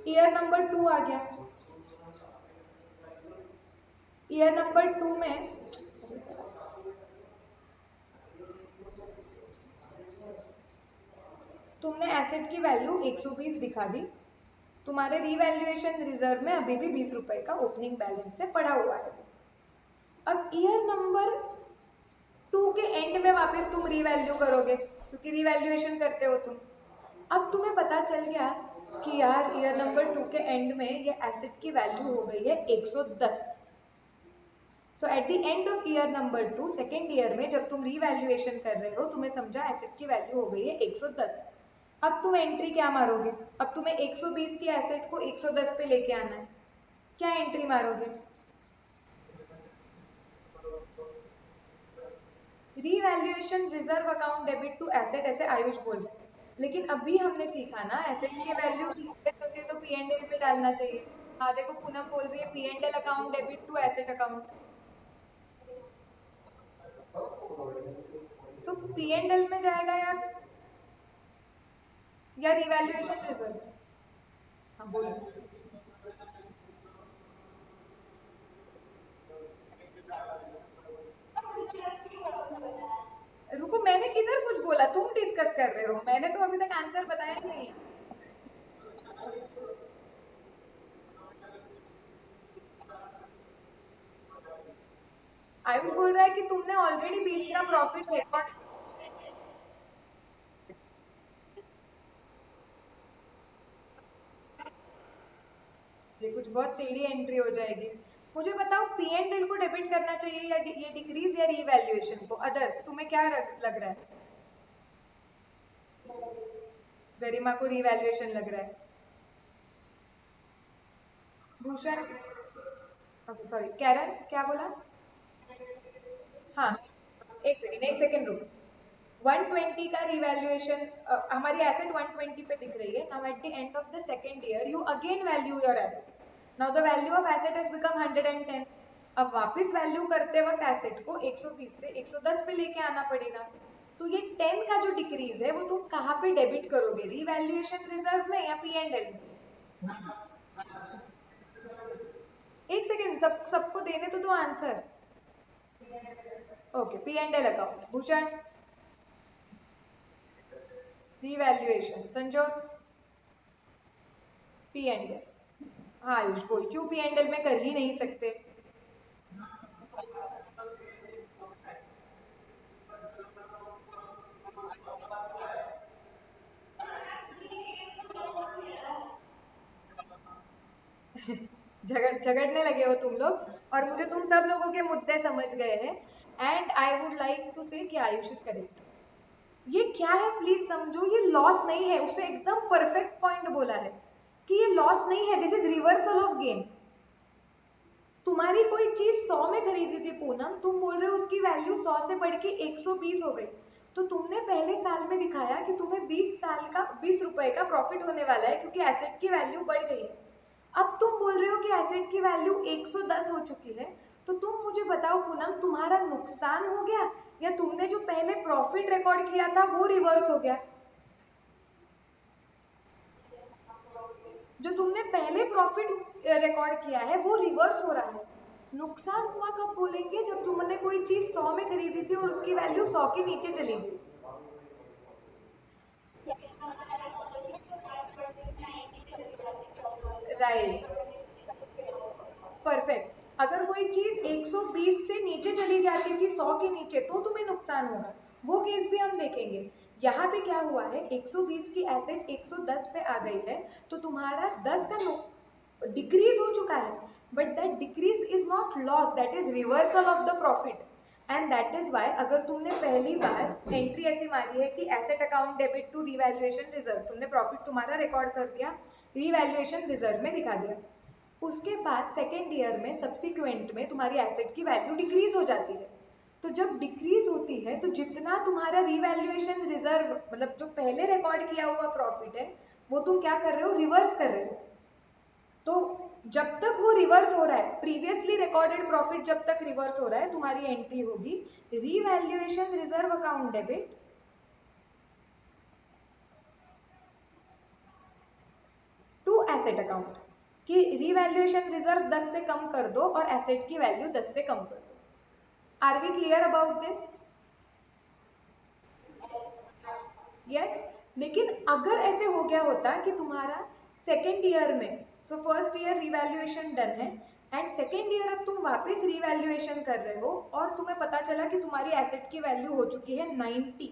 ईयर नंबर 2 आ गया। ईयर नंबर 2 में तुमने एसेट की वैल्यू 120 दिखा दी, तुम्हारे रिवैल्यूएशन रिजर्व में अभी भी 20 रुपए का ओपनिंग बैलेंस से पड़ा हुआ है। अब ईयर नंबर 2 के एंड में वापस तुम रिवैल्यू करोगे, क्योंकि रिवैल्यूएशन करते हो तुम। अब तुम्हें पता चल गया कि यार ईयर नंबर 2 के एंड में ये एसेट की वैल्यू हो गई है 110। So at the end of year number 2 second year में जब तुम रिवैल्यूएशन कर रहे हो, तुम्हें समझा एसेट की वैल्यू हो गई है 110। अब तुम एंट्री क्या मारोगे? अब तुम्हें 120 की एसेट को 110 पे लेके आना है, क्या एंट्री मारोगे? Revaluation reserve account debit to asset, ऐसे आयुष बोल रहे हैं, लेकिन अभी हमने सीखा ना एसेट की वैल्यू डिक्रीज होती है तो पी एंड एल पे डालना चाहिए। हाँ देखो पूनम बोल रही है P and L account debit to asset account. So P and L में जाएगा या रिवैल्यूएशन रिजर्व? हाँ बोलो। रुको, मैंने किधर कुछ बोला, तुम डिस्कस कर रहे हो, मैंने तो अभी तक आंसर बताया ही नहीं। आयुष बोल रहा है कि तुमने ऑलरेडी 20 का प्रॉफिट रिकॉर्ड। ये कुछ बहुत टेढ़ी एंट्री हो जाएगी। मुझे बताओ पी एंड एल को डेबिट करना चाहिए या ये डिक्रीज या रीवैल्यूएशन को? अदर्स तुम्हें क्या लग रहा है? गरिमा को रीवैल्यूएशन लग रहा है। भूषण, सॉरी कैरन क्या बोला? हाँ, एक सेकेंड रुक। 120 का रिवैल्यूएशन, हमारी एसेट 120 पे दिख रही है। Now at the end of the second year you again value your asset. Now the value of asset has become 110। अब वापस वैल्यू करते वक्त एसेट को 120 से 110 पे लेके आना पड़ेगा। तो ये 10 का जो डिक्रीज है वो तुम कहाँ पे डेबिट करोगे? रिवैल्यूएशन रिजर्व में या पी एंड एल में? एक सेकेंड, सबको देने तो दो answer. Okay, P and L account. Bhushan revaluation, Sanjyot P and L. हाँ आयुष बोल, क्यों पी एंड एल में कर ही नहीं सकते? झगड़ने लगे हो तुम लोग, और मुझे तुम सब लोगों के मुद्दे समझ गए हैं। And I would like to say कि आयुष इज करेक्ट। ये क्या है प्लीज समझो, ये लॉस नहीं है। उसने एकदम परफेक्ट पॉइंट बोला है कि ये लॉस नहीं है, this is reversal of gain. तुम्हारी कोई चीज 100 में खरीदी थी पूनम, तुम बोल रहे हो उसकी वैल्यू 100 से बढ़ के 120 हो गई। तो तुमने पहले साल में दिखाया कि तुम्हें 20 रुपए का प्रॉफिट होने वाला है क्योंकि एसेट की वैल्यू बढ़ गई है। अब तुम बोल रहे हो कि एसेट की वैल्यू 110 हो चुकी है। तो तुम मुझे बताओ पूनम, तुम्हारा नुकसान हो गया या तुमने जो पहले प्रॉफिट रिकॉर्ड किया था वो रिवर्स हो गया? जो तुमने पहले प्रॉफिट रिकॉर्ड किया है वो रिवर्स हो रहा है। नुकसान हुआ कब बोलेंगे? जब तुमने कोई चीज 100 में खरीदी थी और उसकी वैल्यू 100 के नीचे चली गई। Right, perfect. अगर कोई चीज 120 से नीचे चली जाती थी 100 के नीचे, तो तुम्हें नुकसान होगा। वो केस भी हम देखेंगे। यहाँ पे क्या हुआ है, 120 की एसेट 110 पे आ गई है, तो तुम्हारा 10 का डिक्रीज हो चुका है। But that decrease is not loss, that is reversal of the profit. And that is why अगर तुमने पहली बार एंट्री ऐसी मारी है कि asset account debit to revaluation reserve, तुमने प्रॉफिट तुम्हारा रिकॉर्ड कर दिया, रिवैल्यूएशन रिजर्व में दिखा दिया। उसके बाद सेकेंड ईयर में सब्सिक्वेंट में तुम्हारी एसेट की वैल्यू डिक्रीज हो जाती है। तो जब डिक्रीज होती है तो जितना तुम्हारा रिवैल्यूएशन रिजर्व, मतलब जो पहले रिकॉर्ड किया हुआ प्रॉफिट है, वो तुम क्या कर रहे हो? रिवर्स कर रहे हो। तो जब तक वो रिवर्स हो रहा है, प्रीवियसली रिकॉर्डेड प्रॉफिट जब तक रिवर्स हो रहा है, तुम्हारी एंट्री होगी revaluation reserve account debit to asset account, कि रिवैल्यूएशन रिजर्व 10 से कम कर दो और एसेट की वैल्यू 10 से कम कर दो। Are we clear about this? Yes. लेकिन अगर ऐसे हो गया होता कि तुम्हारा सेकेंड ईयर में, तो फर्स्ट ईयर रिवैल्यूएशन डन है एंड सेकेंड ईयर अब तुम वापस रिवैल्यूएशन कर रहे हो और तुम्हें पता चला कि तुम्हारी एसेट की वैल्यू हो चुकी है 90,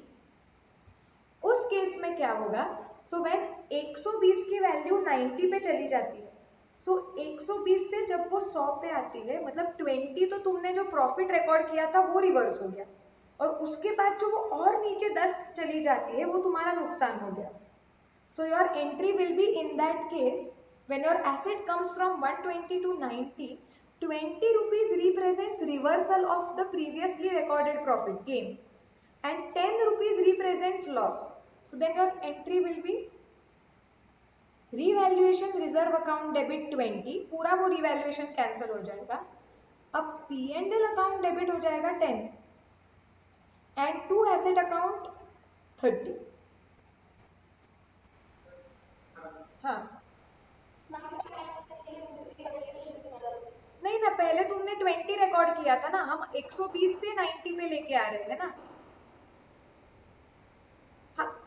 उस केस में क्या होगा? सो व्हेन 120 की वैल्यू 90 पे चली जाती है, सो 120 से जब वो 100 पे आती है, मतलब 20 तो तुमने जो प्रॉफिट रिकॉर्ड किया था वो रिवर्स हो गया, और उसके बाद जो वो और नीचे 10 चली जाती है वो तुम्हारा नुकसान हो गया। So your entry will be in that case when your asset comes from 120 to 90, 20 rupees represents reversal of the previously recorded profit gain and 10 rupees represents loss. So then your entry will be revaluation reserve account debit 20, पूरा वो revaluation cancel हो जाएगा। अब P and L account debit हो जाएगा 10 and to asset account 30। हाँ, नहीं ना, पहले तुमने 20 रिकॉर्ड किया था ना, हम 120 से 90 पे लेके आ रहे थे ना।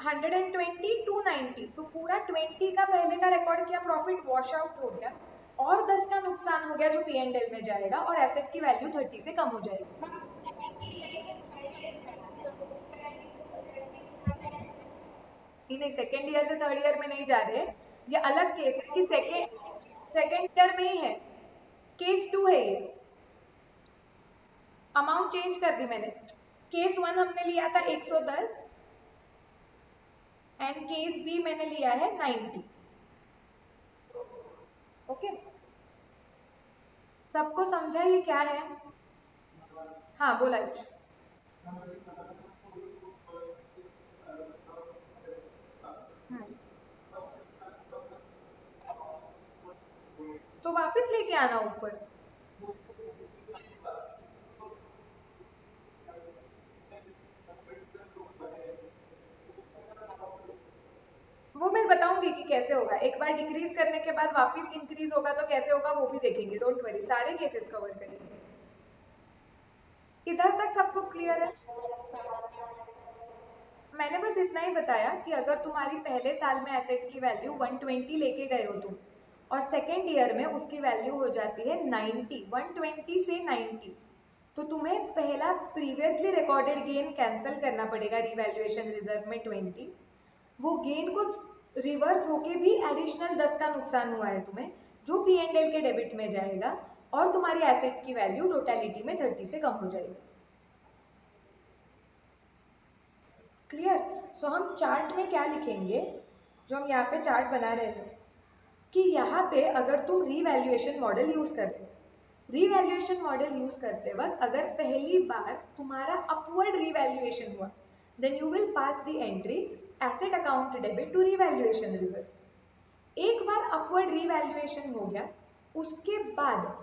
120 टू 90, तो पूरा 20 का पहले का रिकॉर्ड किया प्रॉफिट वॉश आउट हो गया, और 10 का नुकसान हो गया जो पी एंड एल में जाएगा, और एसेट की वैल्यू 30 से कम हो जाएगी। नहीं, सेकेंड ईयर से थर्ड ईयर में नहीं जा रहे, ये अलग केस है कि सेकेंड ईयर में ही है। केस 2 है ये, अमाउंट चेंज कर दी मैंने। केस 1 हमने लिया था 110, एंड केस बी मैंने लिया है 90। ओके, सबको समझा ये क्या है? हाँ बोला आयुष। हम्म, तो वापस लेके आना ऊपर। वो मैं बताऊंगी कि कैसे होगा, एक बार डिक्रीज करने के बाद वापस इंक्रीज होगा तो कैसे होगा वो भी देखेंगे, डोंट वरी, सारे केसेस कवर करेंगे। इधर तक सबको क्लियर है? मैंने बस इतना ही बताया कि अगर तुम्हारी पहले साल में एसेट की वैल्यू 120 लेके गए हो तुम, और सेकेंड ईयर में उसकी वैल्यू हो जाती है 90, 120 से 90, तो तुम्हें पहला प्रीवियसली रिकॉर्डेड गेन कैंसिल करना पड़ेगा रिवैल्यूएशन रिजर्व में 20। वो गेन को रिवर्स होके भी एडिशनल 10 का नुकसान हुआ है तुम्हें, जो पी एंड एल के डेबिट में जाएगा, और तुम्हारी एसेट की वैल्यू टोटलिटी में 30 से कम हो जाएगी। क्लियर? सो हम चार्ट में क्या लिखेंगे, जो हम यहाँ पे चार्ट बना रहे हैं, कि यहाँ पे अगर तुम रीवैल्यूएशन मॉडल यूज करते हो, रीवैल्यूएशन मॉडल यूज करते वक्त अगर पहली बार तुम्हारा अपवर्ड रीवैल्यूएशन हुआ, then you will pass the entry asset account debit to revaluation reserve. एक बार अपवर्ड रीवैल्यूएशन हो गया, उसके बाद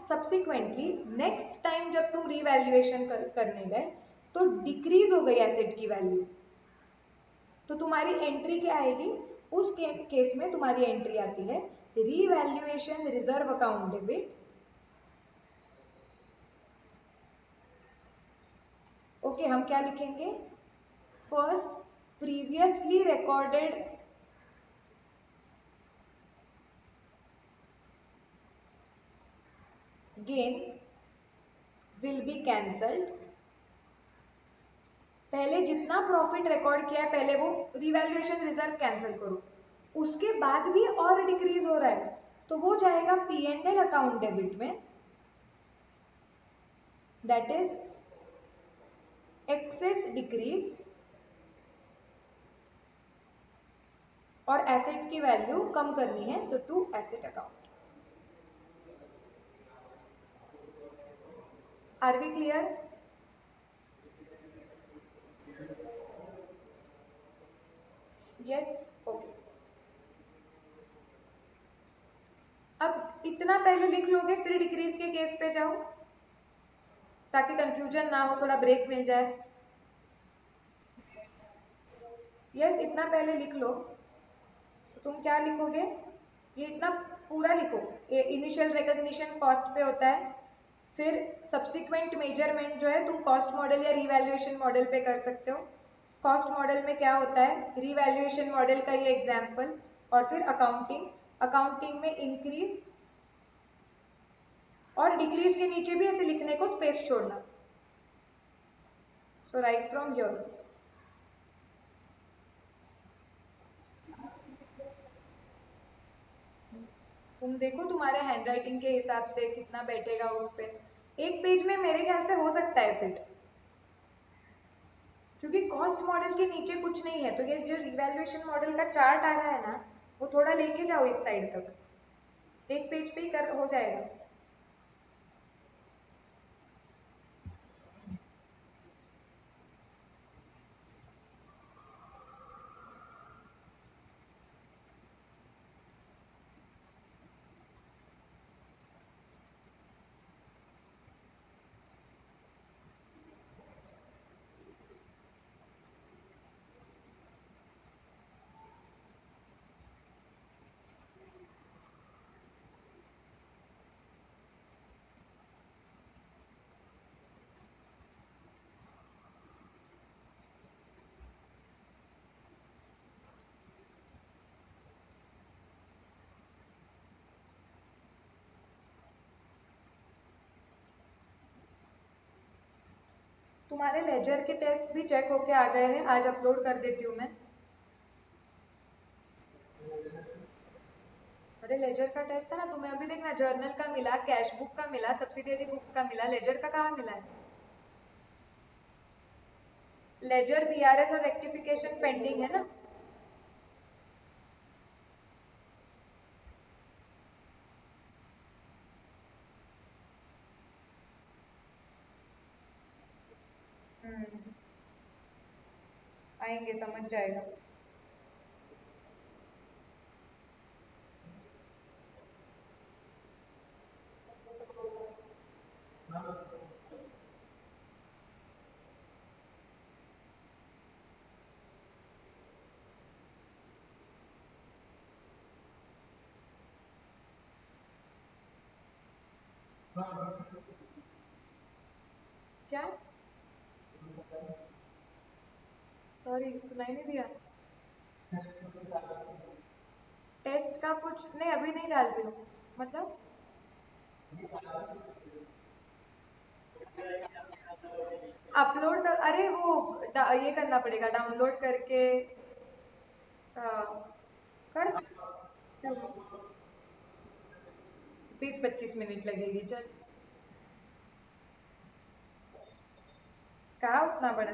सब्सिक्वेंटली, नेक्स्ट टाइम जब तुम रीवैल्यूएशन करने गए तो डिक्रीज हो गई एसेट की वैल्यू, तो तुम्हारी एंट्री क्या आएगी? उस केस में तुम्हारी एंट्री आती है revaluation reserve account debit. Okay, हम क्या लिखेंगे? First previously recorded gain will be cancelled. पहले जितना प्रॉफिट रिकॉर्ड किया है पहले वो रिवैल्यूएशन रिजर्व कैंसिल करो, उसके बाद भी और डिक्रीज हो रहा है तो वो जाएगा P and L account debit में, दैट इज एक्सेस डिक्रीज, और एसेट की वैल्यू कम करनी है, so to asset account. Are we clear? Yes, okay. अब इतना पहले लिख लोगे फिर डिक्रीज के केस पे जाओ, ताकि कंफ्यूजन ना हो, थोड़ा ब्रेक मिल जाए। यस, इतना पहले लिख लो। तो तुम क्या लिखोगे? ये इतना पूरा लिखो। इनिशियल रिकॉग्निशन कॉस्ट पे होता है, फिर सब्सिक्वेंट मेजरमेंट जो है तुम कॉस्ट मॉडल या रिवैल्यूएशन मॉडल पे कर सकते हो। कॉस्ट मॉडल में क्या होता है, रिवैल्यूएशन मॉडल का ये एग्जाम्पल, और फिर अकाउंटिंग, अकाउंटिंग में इंक्रीज और डिक्रीज के नीचे भी ऐसे लिखने को स्पेस छोड़ना। सो राइट फ्रॉम योर। तुम देखो तुम्हारे हैंडराइटिंग के हिसाब से कितना बैठेगा उस पे। एक पेज में मेरे ख्याल से हो सकता है फिट, क्योंकि कॉस्ट मॉडल के नीचे कुछ नहीं है, तो ये जो रिवैल्यूएशन मॉडल का चार्ट आ रहा है ना, वो थोड़ा लेके जाओ इस साइड तक, एक पेज पे ही कर हो जाएगा। तुम्हारे लेजर के टेस्ट भी चेक होके आ गए हैं, आज अपलोड कर देती हूँ मैं। अरे लेजर का टेस्ट था ना, तुम्हें अभी देखना जर्नल का मिला, कैश बुक का मिला, सब्सिडियरी बुक्स का मिला, लेजर का कहाँ मिला है? लेजर बीआरएस और रेक्टिफिकेशन पेंडिंग है ना। हम्म, आएंगे, समझ जाएगा। क्या? सॉरी, सुनाई नहीं दिया। टेस्ट का कुछ नहीं, अभी नहीं डाल रही हूँ। मतलब अपलोड कर, अरे वो ये करना पड़ेगा डाउनलोड करके। कर 20-25 मिनट लगेगी, चल। कहा उतना बड़ा,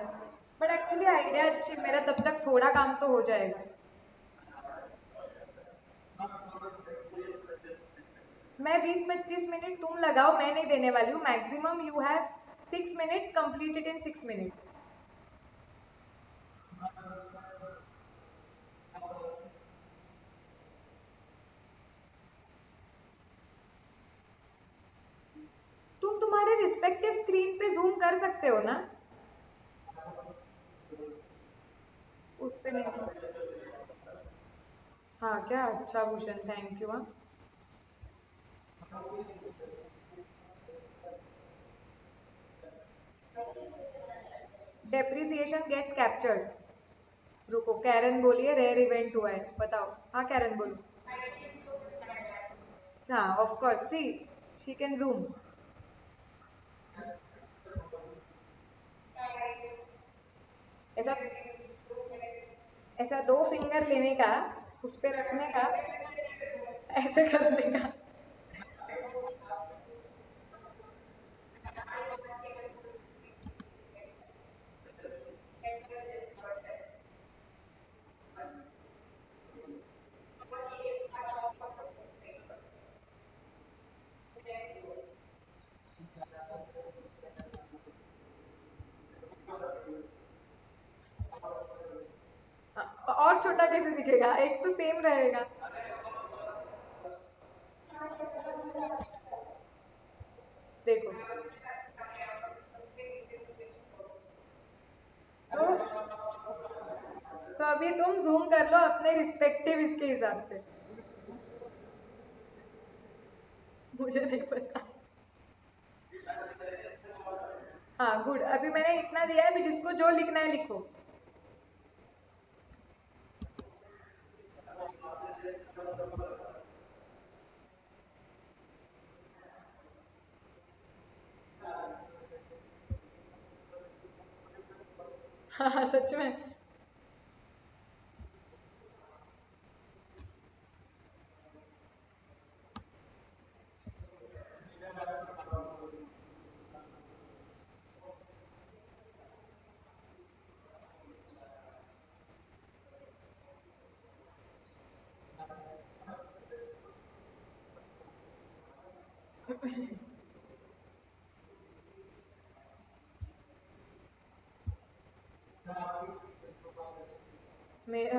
बट एक्चुअली आइडिया अच्छी, मेरा तब तक थोड़ा काम तो हो जाएगा। मैं 20-25 मिनट तुम लगाओ, मैं नहीं देने वाली हूँ, maximum you have 6 minutes, completed in 6 minutes. तुम तुम्हारे रिस्पेक्टिव स्क्रीन पे जूम कर सकते हो ना। उस पे नहीं। हाँ क्या, अच्छा भूषण, थैंक यू। हाँ, डेप्रिसिएशन गेट्स कैप्चर्ड। रुको, कैरन बोलिए रेयर इवेंट हुआ है, बताओ। हाँ कैरन बोलो। हाँ of course, see she can zoom. ऐसा ऐसा 2 फिंगर लेने का, उस पे रखने का, ऐसे करने का। और छोटा कैसे दिखेगा, एक तो सेम रहेगा। देखो, सो अभी तुम जूम कर लो अपने रिस्पेक्टिव इसके हिसाब से। मुझे नहीं पता। हाँ गुड, अभी मैंने इतना दिया है, अभी जिसको जो लिखना है लिखो। हाँ हाँ, सच में।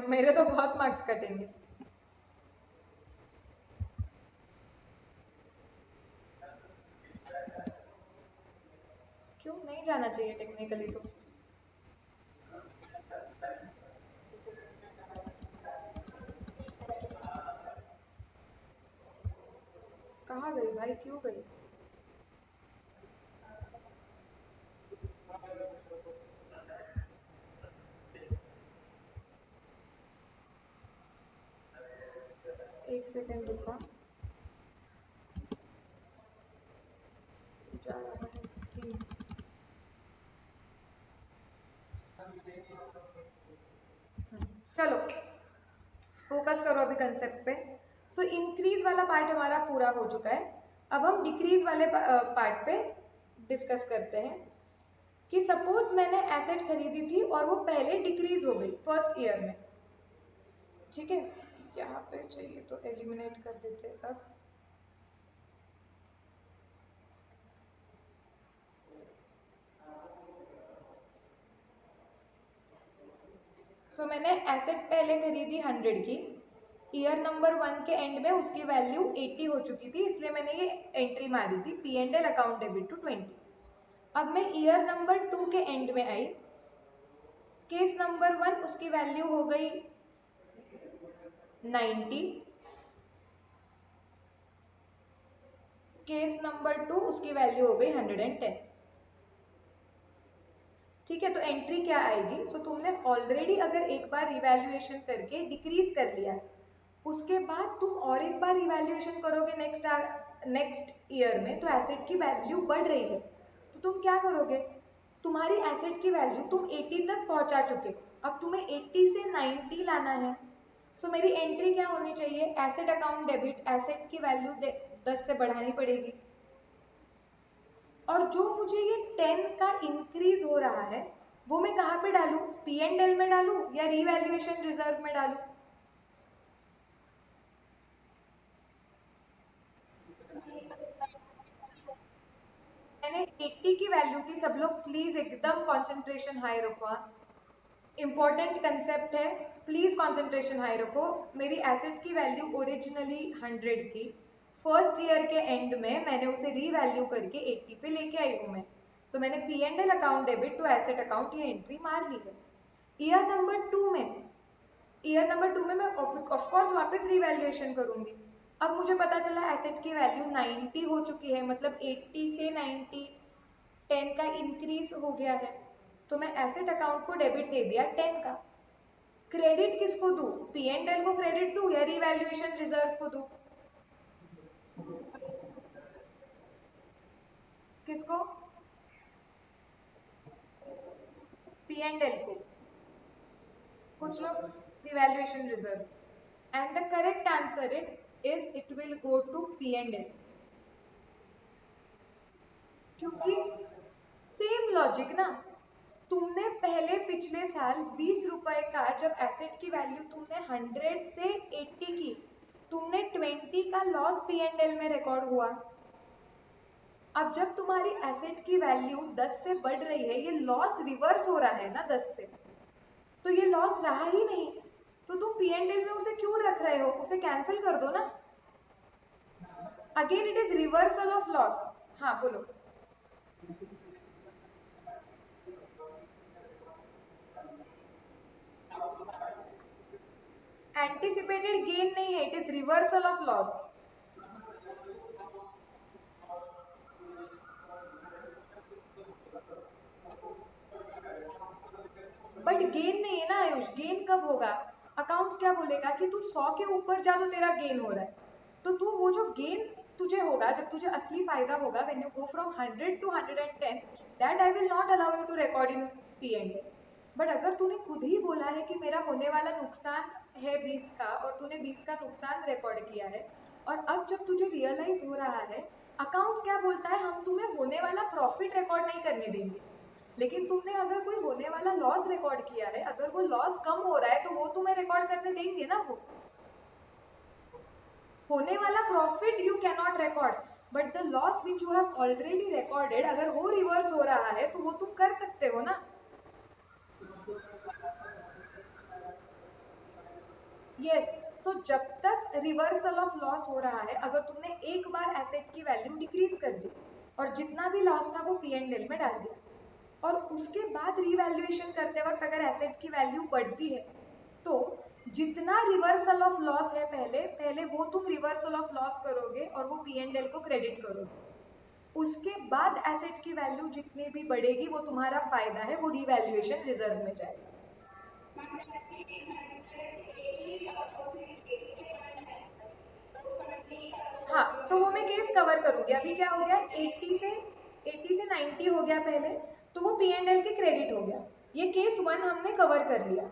मेरे तो बहुत मार्क्स कटेंगे। क्यों नहीं जाना चाहिए टेक्निकली तो? कहाँ गई भाई, क्यों गई? एक सेकेंड रुका, जा रहा है स्क्रीन। चलो, फोकस करो अभी कंसेप्ट पे। सो इंक्रीज वाला पार्ट हमारा पूरा हो चुका है। अब हम डिक्रीज वाले पार्ट पे डिस्कस करते हैं कि सपोज मैंने एसेट खरीदी थी और वो पहले डिक्रीज हो गई फर्स्ट ईयर में, ठीक है। यहाँ पे चाहिए तो एलिमिनेट कर देते हैं सब। सो मैंने एसेट पहले खरीदी 100 की, ईयर नंबर 1 के एंड में उसकी वैल्यू 80 हो चुकी थी, इसलिए मैंने ये एंट्री मारी थी P&L अकाउंट डेबिट टू 20। अब मैं ईयर नंबर 2 के एंड में आई, केस नंबर 1 उसकी वैल्यू हो गई 90, केस नंबर 2 उसकी वैल्यू हो गई 110। ठीक है, तो एंट्री क्या आएगी? सो तुमने ऑलरेडी अगर एक बार रिवैल्यूएशन करके डिक्रीज कर लिया, उसके बाद तुम और एक बार रिवैल्यूएशन करोगे नेक्स्ट ईयर में, तो एसेट की वैल्यू बढ़ रही है, तो तुम क्या करोगे? तुम्हारी एसेट की वैल्यू तुम 80 तक पहुंचा चुके, अब तुम्हें 80 से 90 लाना है। सो मेरी एंट्री क्या होनी चाहिए? एसेट अकाउंट डेबिट, एसेट की वैल्यू 10 से बढ़ानी पड़ेगी, और जो मुझे ये 10 का इंक्रीज हो रहा है वो मैं कहाँ पे डालूं? P&L में डालूं या रिवैल्यूएशन रिजर्व में डालूं? मैंने 80 की वैल्यू थी, सब लोग प्लीज एकदम कंसंट्रेशन हाई रखो, इंपॉर्टेंट कंसेप्ट है, प्लीज कंसंट्रेशन हाई रखो। मेरी एसेट की वैल्यू ओरिजिनली 100 थी, फर्स्ट ईयर के एंड में मैंने उसे रीवैल्यू करके 80 पे लेके आई हूँ मैं। सो मैंने P&L account debit to asset account ये एंट्री मार ली है। ईयर नंबर 2 में मैं ऑफकोर्स वापस रिवैल्यूएशन करूंगी। अब मुझे पता चला एसेट की वैल्यू 90 हो चुकी है, मतलब 80 से 90 10 का इंक्रीज हो गया है, तो मैं एसेट अकाउंट को डेबिट दे दिया 10 का। क्रेडिट किसको दूं? P&L को क्रेडिट दूं या रिवैल्यूएशन रिजर्व को दूं? किसको? P&L को, कुछ लोग revaluation reserve. And the correct answer it will go to P&L, क्योंकि सेम लॉजिक ना, तुमने पहले पिछले साल 20 रुपए का जब एसेट की वैल्यू तुमने 100 से 80 की, तुमने 20 का लॉस P&L में रिकॉर्ड हुआ। अब जब तुम्हारी एसेट की वैल्यू 10 से बढ़ रही है, ये लॉस रिवर्स हो रहा है ना 10 से, तो ये लॉस रहा ही नहीं, तो तुम P&L में उसे क्यों रख रहे हो? उसे कैंसिल कर दो ना। Again it is reversal of loss. हाँ बोलो। एंटिसिपेटेड गेन नहीं है, it is reversal of loss. But gain नहीं है ना आयुष, गेन कब होगा? अकाउंट्स क्या बोलेगा कि तू 100 के ऊपर जा तो तेरा गेन हो रहा है, तो तू वो जो गेन तुझे होगा, जब तुझे असली फायदा होगा, when you go from 100 to 110, that I will not allow you to record in P&L। But अगर तूने खुद ही बोला है कि मेरा होने वाला नुकसान है 20 का, और तूने 20 का नुकसान रिकॉर्ड किया है, और अब जब तुझे रियलाइज हो रहा है, अकाउंट्स क्या बोलता है? हम तुम्हें होने वाला प्रॉफिट रिकॉर्ड नहीं करने देंगे, लेकिन तुमने अगर कोई होने वाला लॉस रिकॉर्ड किया है, अगर वो लॉस कम हो रहा है तो वो तुम्हें रिकॉर्ड करने देंगे ना। वो होने वाला profit you can not record, but the loss which you have already recorded, अगर वो रिवर्स हो रहा है तो वो तुम कर सकते हो ना। यस, सो जब तक रिवर्सल ऑफ लॉस हो रहा है, अगर तुमने एक बार एसेट की वैल्यू डिक्रीज कर दी और जितना भी लॉस था वो P&L में डाल दिया, और उसके बाद रिवैल्यूएशन करते वक्त अगर एसेट की वैल्यू बढ़ती है, तो जितना रिवर्सल ऑफ लॉस है पहले पहले वो तुम रिवर्सल ऑफ लॉस करोगे और वो P&L को क्रेडिट करोगे। उसके बाद एसेट की वैल्यू जितनी भी बढ़ेगी वो तुम्हारा फायदा है, वो रिवैल्यूएशन रिजर्व में जाएगा। हाँ, तो वो मैं केस कवर करूंगी। अभी क्या हो गया, 80 से 90 हो गया पहले, तो वो P&L के क्रेडिट हो गया। ये केस 1 हमने कवर कर लिया।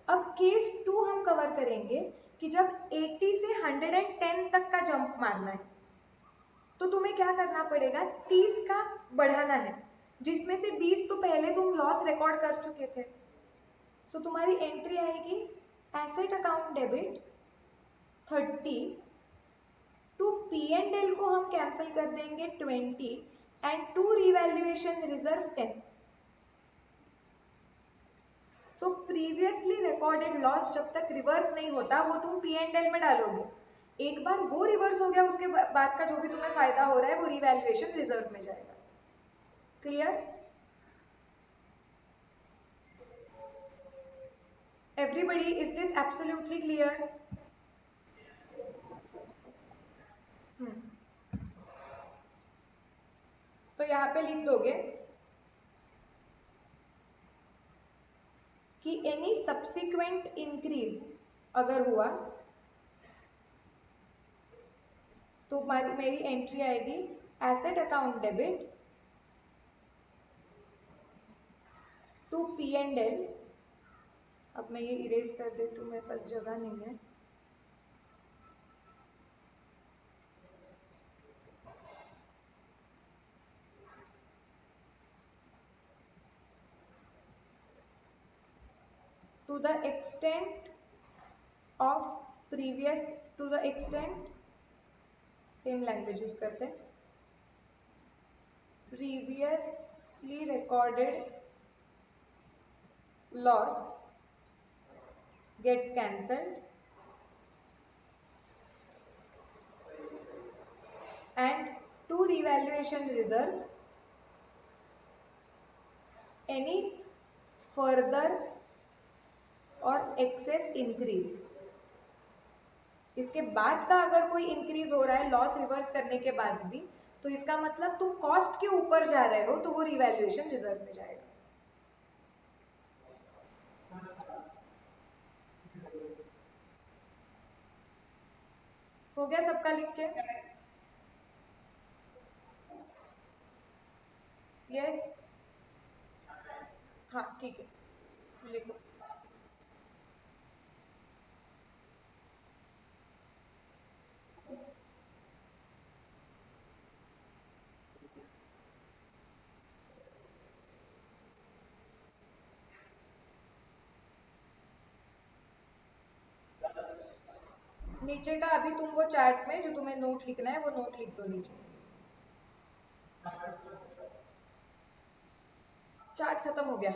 अब केस 2 हम कवर करेंगे कि जब 80 से 110 तक का जंप मारना है तो तुम्हें क्या करना पड़ेगा, 30 का बढ़ाना है, जिसमें से 20 तो पहले तुम लॉस रिकॉर्ड कर चुके थे। सो तुम्हारी एंट्री आएगी asset account debit 30, to P and L को हम कैंसिल कर देंगे 20 and to revaluation reserve 10। So previously recorded loss जब तक रिवर्स नहीं होता वो तुम पी एंड एल में डालोगे। एक बार वो रिवर्स हो गया उसके बाद का जो भी तुम्हें फायदा हो रहा है वो रिवैल्यूएशन रिजर्व में जाएगा। Clear? Everybody, is this absolutely clear? तो यहाँ पे लिख दोगे कि एनी सब्सिक्वेंट इंक्रीज अगर हुआ तो मेरी एंट्री आएगी asset account debit to P and L. अब मैं ये इरेज कर देती हूँ, मेरे पास जगह नहीं है। To the extent of previous, to the extent, same language use करते हैं, previously recorded loss gets cancelled and to revaluation reserve any further और excess increase। इसके बाद का अगर कोई इंक्रीज हो रहा है लॉस रिवर्स करने के बाद भी, तो इसका मतलब तुम कॉस्ट के ऊपर जा रहे हो तो वो रिवैल्यूएशन रिजर्व में जाएगा। हो गया सबका लिख के? यस? हाँ ठीक है, लिखो। नीचे का अभी तुम वो चार्ट में जो तुम्हें नोट लिखना है वो नोट लिख दो नीचे। चार्ट खत्म हो गया।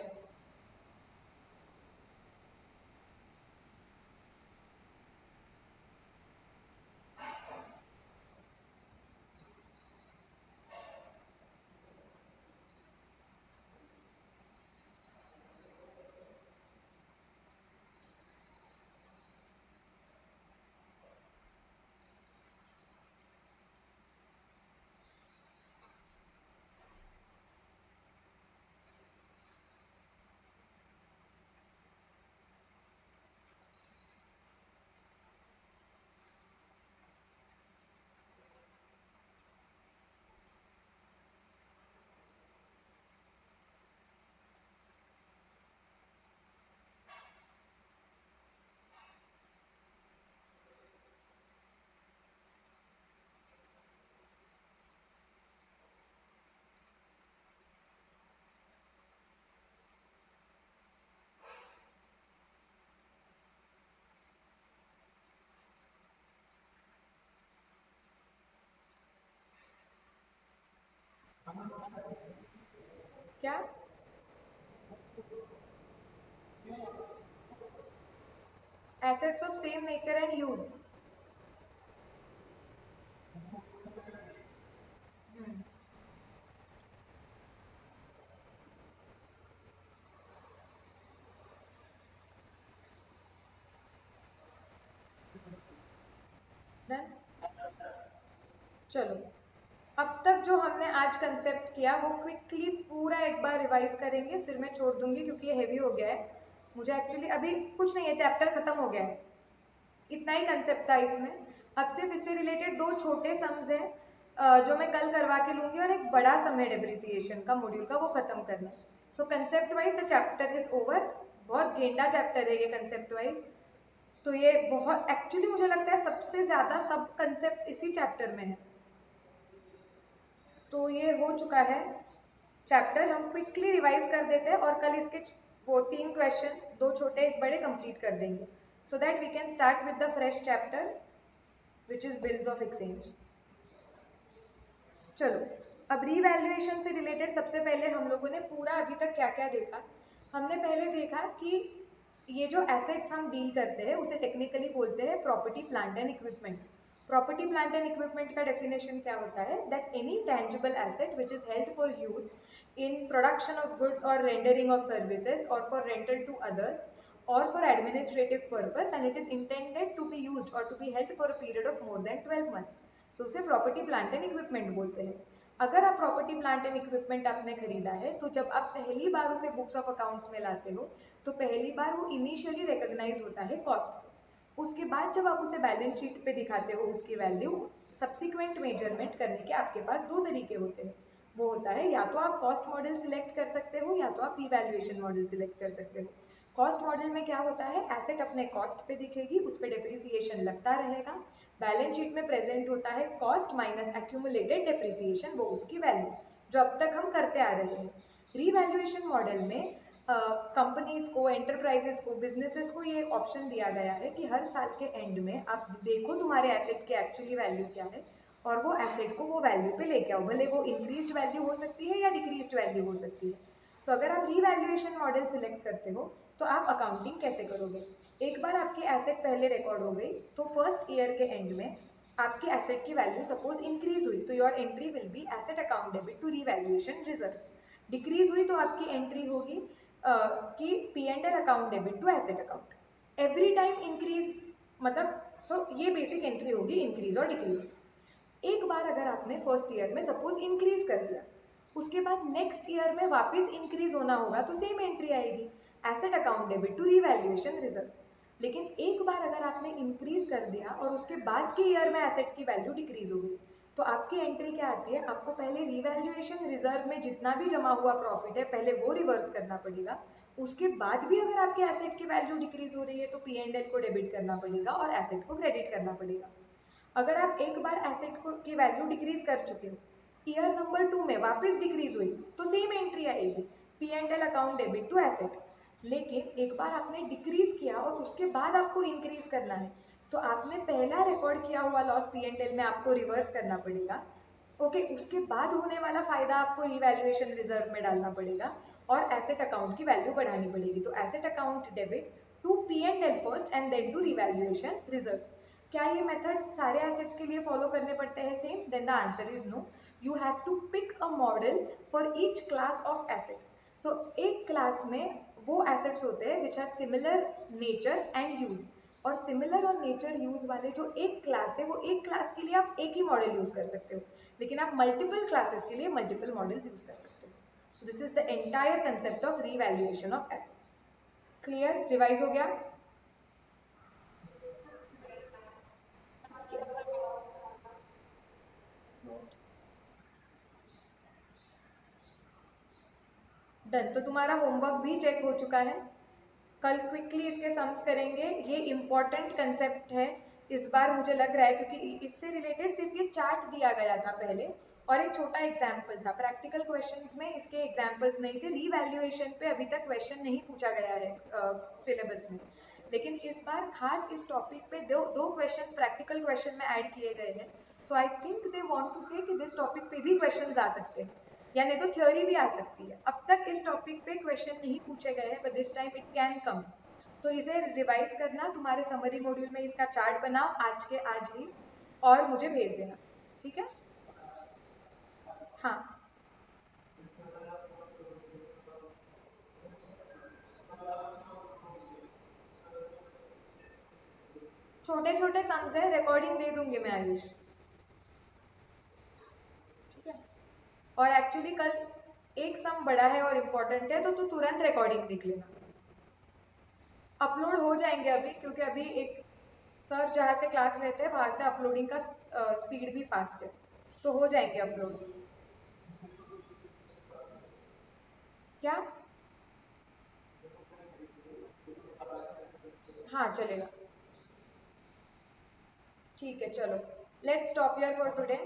क्या? Assets of same nature and use. Done? चलो, अब तक जो हमने आज कंसेप्ट किया वो क्विकली पूरा एक बार रिवाइज करेंगे, फिर मैं छोड़ दूंगी क्योंकि ये हैवी हो गया है। मुझे एक्चुअली अभी कुछ नहीं है, चैप्टर खत्म हो गया है, इतना ही कंसेप्ट था इसमें। अब सिर्फ इससे रिलेटेड दो छोटे सम्स हैं जो मैं कल करवा के लूंगी, और एक बड़ा सम है डेप्रिसिएशन का मॉड्यूल का, वो खत्म करना है। सो concept wise the chapter is over. बहुत गेंडा चैप्टर है ये कंसेप्ट वाइज। तो ये बहुत एक्चुअली मुझे लगता है सबसे ज़्यादा सब कंसेप्ट इसी चैप्टर में है। तो ये हो चुका है चैप्टर, हम क्विकली रिवाइज कर देते हैं और कल इसके वो 3 क्वेश्चंस, 2 छोटे 1 बड़े कंप्लीट कर देंगे, so that we can start with the fresh chapter which is bills of exchange. चलो, अब रीवैल्यूएशन से रिलेटेड सबसे पहले हम लोगों ने पूरा अभी तक क्या क्या देखा। हमने पहले देखा कि ये जो एसेट्स हम डील करते हैं उसे टेक्निकली बोलते हैं property plant and equipment. Property plant and equipment का डेफिनेशन क्या होता है, that any tangible asset which is held for use in production of goods और रेंडरिंग ऑफ सर्विसेज और for rental to others or for administrative purpose and it is intended to be used or to be held for a period of more than 12 months. So उसे property plant and equipment बोलते हैं। अगर आप property plant and equipment आपने खरीदा है तो जब आप पहली बार उसे बुक्स ऑफ अकाउंट्स में लाते हो तो पहली बार वो इनिशियली रिकॉग्नाइज होता है कॉस्ट पे। उसके बाद जब आप उसे बैलेंस शीट पे दिखाते हो उसकी वैल्यू, सब्सिक्वेंट मेजरमेंट करने के आपके पास 2 तरीके होते हैं। वो होता है या तो आप कॉस्ट मॉडल सिलेक्ट कर सकते हो या तो आप रिवैल्यूएशन मॉडल सिलेक्ट कर सकते हो। कॉस्ट मॉडल में क्या होता है, एसेट अपने कॉस्ट पे दिखेगी, उस पर डेप्रिसिएशन लगता रहेगा, बैलेंस शीट में प्रेजेंट होता है कॉस्ट माइनस एक्यूमुलेटेड डेप्रिसिएशन, वो उसकी वैल्यू जो अब तक हम करते आ रहे हैं। रीवैल्यूएशन मॉडल में कंपनीज को, एंटरप्राइजेस को, बिजनेसेस को ये ऑप्शन दिया गया है कि हर साल के एंड में आप देखो तुम्हारे एसेट की एक्चुअली वैल्यू क्या है और वो एसेट को वो वैल्यू पे लेके आओ, भले वो इंक्रीज्ड वैल्यू हो सकती है या डिक्रीज्ड वैल्यू हो सकती है। सो अगर आप रीवैल्यूएशन मॉडल सिलेक्ट करते हो तो आप अकाउंटिंग कैसे करोगे। एक बार आपकी एसेट पहले रिकॉर्ड हो गई तो फर्स्ट ईयर के एंड में आपकी एसेट की वैल्यू सपोज इंक्रीज हुई तो your entry will be asset account debit to revaluation reserve. Decrease हुई तो आपकी एंट्री होगी कि P and L account debit to asset account. Every time increase मतलब ये बेसिक एंट्री होगी इंक्रीज और डिक्रीज। एक बार अगर आपने फर्स्ट ईयर में सपोज इंक्रीज कर दिया, उसके बाद नेक्स्ट ईयर में वापस इंक्रीज होना होगा तो सेम एंट्री आएगी, asset account debit to revaluation reserve. लेकिन एक बार अगर आपने इंक्रीज कर दिया और उसके बाद के ईयर में एसेट की वैल्यू डिक्रीज हो गई तो आपकी एंट्री क्या आती है, आपको पहले रीवैल्यूएशन रिजर्व में जितना भी जमा हुआ प्रॉफिट है पहले वो रिवर्स करना पड़ेगा। उसके बाद भी अगर आपके एसेट की वैल्यू डिक्रीज हो रही है तो पी एंड एल को डेबिट करना पड़ेगा और एसेट को क्रेडिट करना पड़ेगा। अगर आप एक बार एसेट को की वैल्यू डिक्रीज कर चुके हो, ईयर नंबर 2 में वापस डिक्रीज हुई तो सेम एंट्री आएगी, P and L account debit to asset. लेकिन एक बार आपने डिक्रीज किया और उसके बाद आपको इंक्रीज करना है तो आपने पहला रिकॉर्ड किया हुआ लॉस पी एंड एल में आपको रिवर्स करना पड़ेगा। ओके, उसके बाद होने वाला फायदा आपको रिवैल्यूएशन रिजर्व में डालना पड़ेगा और एसेट अकाउंट की वैल्यू बढ़ानी पड़ेगी। तो asset account debit to P and L first and then to revaluation reserve. क्या ये मेथड सारे एसेट्स के लिए फॉलो करने पड़ते हैं same? Then the answer is no. You have to pick a model for each class of asset. So एक class में वो एसेट्स होते हैं which have similar nature and use, और सिमिलर और नेचर यूज वाले जो एक क्लास है वो एक क्लास के लिए आप एक ही मॉडल यूज कर सकते हो, लेकिन आप मल्टीपल क्लासेस के लिए मल्टीपल मॉडल्स यूज कर सकते हो। सो this is the entire concept of revaluation of assets. Clear? Revise हो गया? डन। तो तुम्हारा होमवर्क भी चेक हो चुका है, कल क्विकली इसके सम्स करेंगे। ये इम्पॉर्टेंट कंसेप्ट है इस बार मुझे लग रहा है, क्योंकि इससे रिलेटेड सिर्फ ये चार्ट दिया गया था पहले और एक छोटा एग्जाम्पल था। प्रैक्टिकल क्वेश्चंस में इसके एग्जाम्पल्स नहीं थे। रीवैल्यूएशन पे अभी तक क्वेश्चन नहीं पूछा गया है सिलेबस में, लेकिन इस बार खास इस टॉपिक पे दो क्वेश्चंस प्रैक्टिकल क्वेश्चन में ऐड किए गए हैं। So I think they want to say कि दिस टॉपिक पे भी क्वेश्चंस आ सकते हैं, या नहीं तो थ्योरी भी आ सकती है। अब तक इस टॉपिक पे क्वेश्चन नहीं पूछे गए हैं, but this time it can come. तो इसे रिवाइज करना, तुम्हारे समरी मॉड्यूल में इसका चार्ट बनाओ आज के आज ही और मुझे भेज देना, ठीक है? हाँ, छोटे छोटे सम्स है, रिकॉर्डिंग दे दूंगी मैं आयुष, ठीक है? और एक्चुअली कल एक सम बड़ा है और इम्पोर्टेंट है तो तू तुरंत रिकॉर्डिंग देख लेना। अपलोड हो जाएंगे अभी, क्योंकि अभी एक सर जहाँ से क्लास लेते हैं वहाँ से अपलोडिंग का स्पीड भी फास्ट है, तो हो जाएंगे अपलोड। क्या? हाँ चलेगा। ठीक है चलो, let's stop here for today.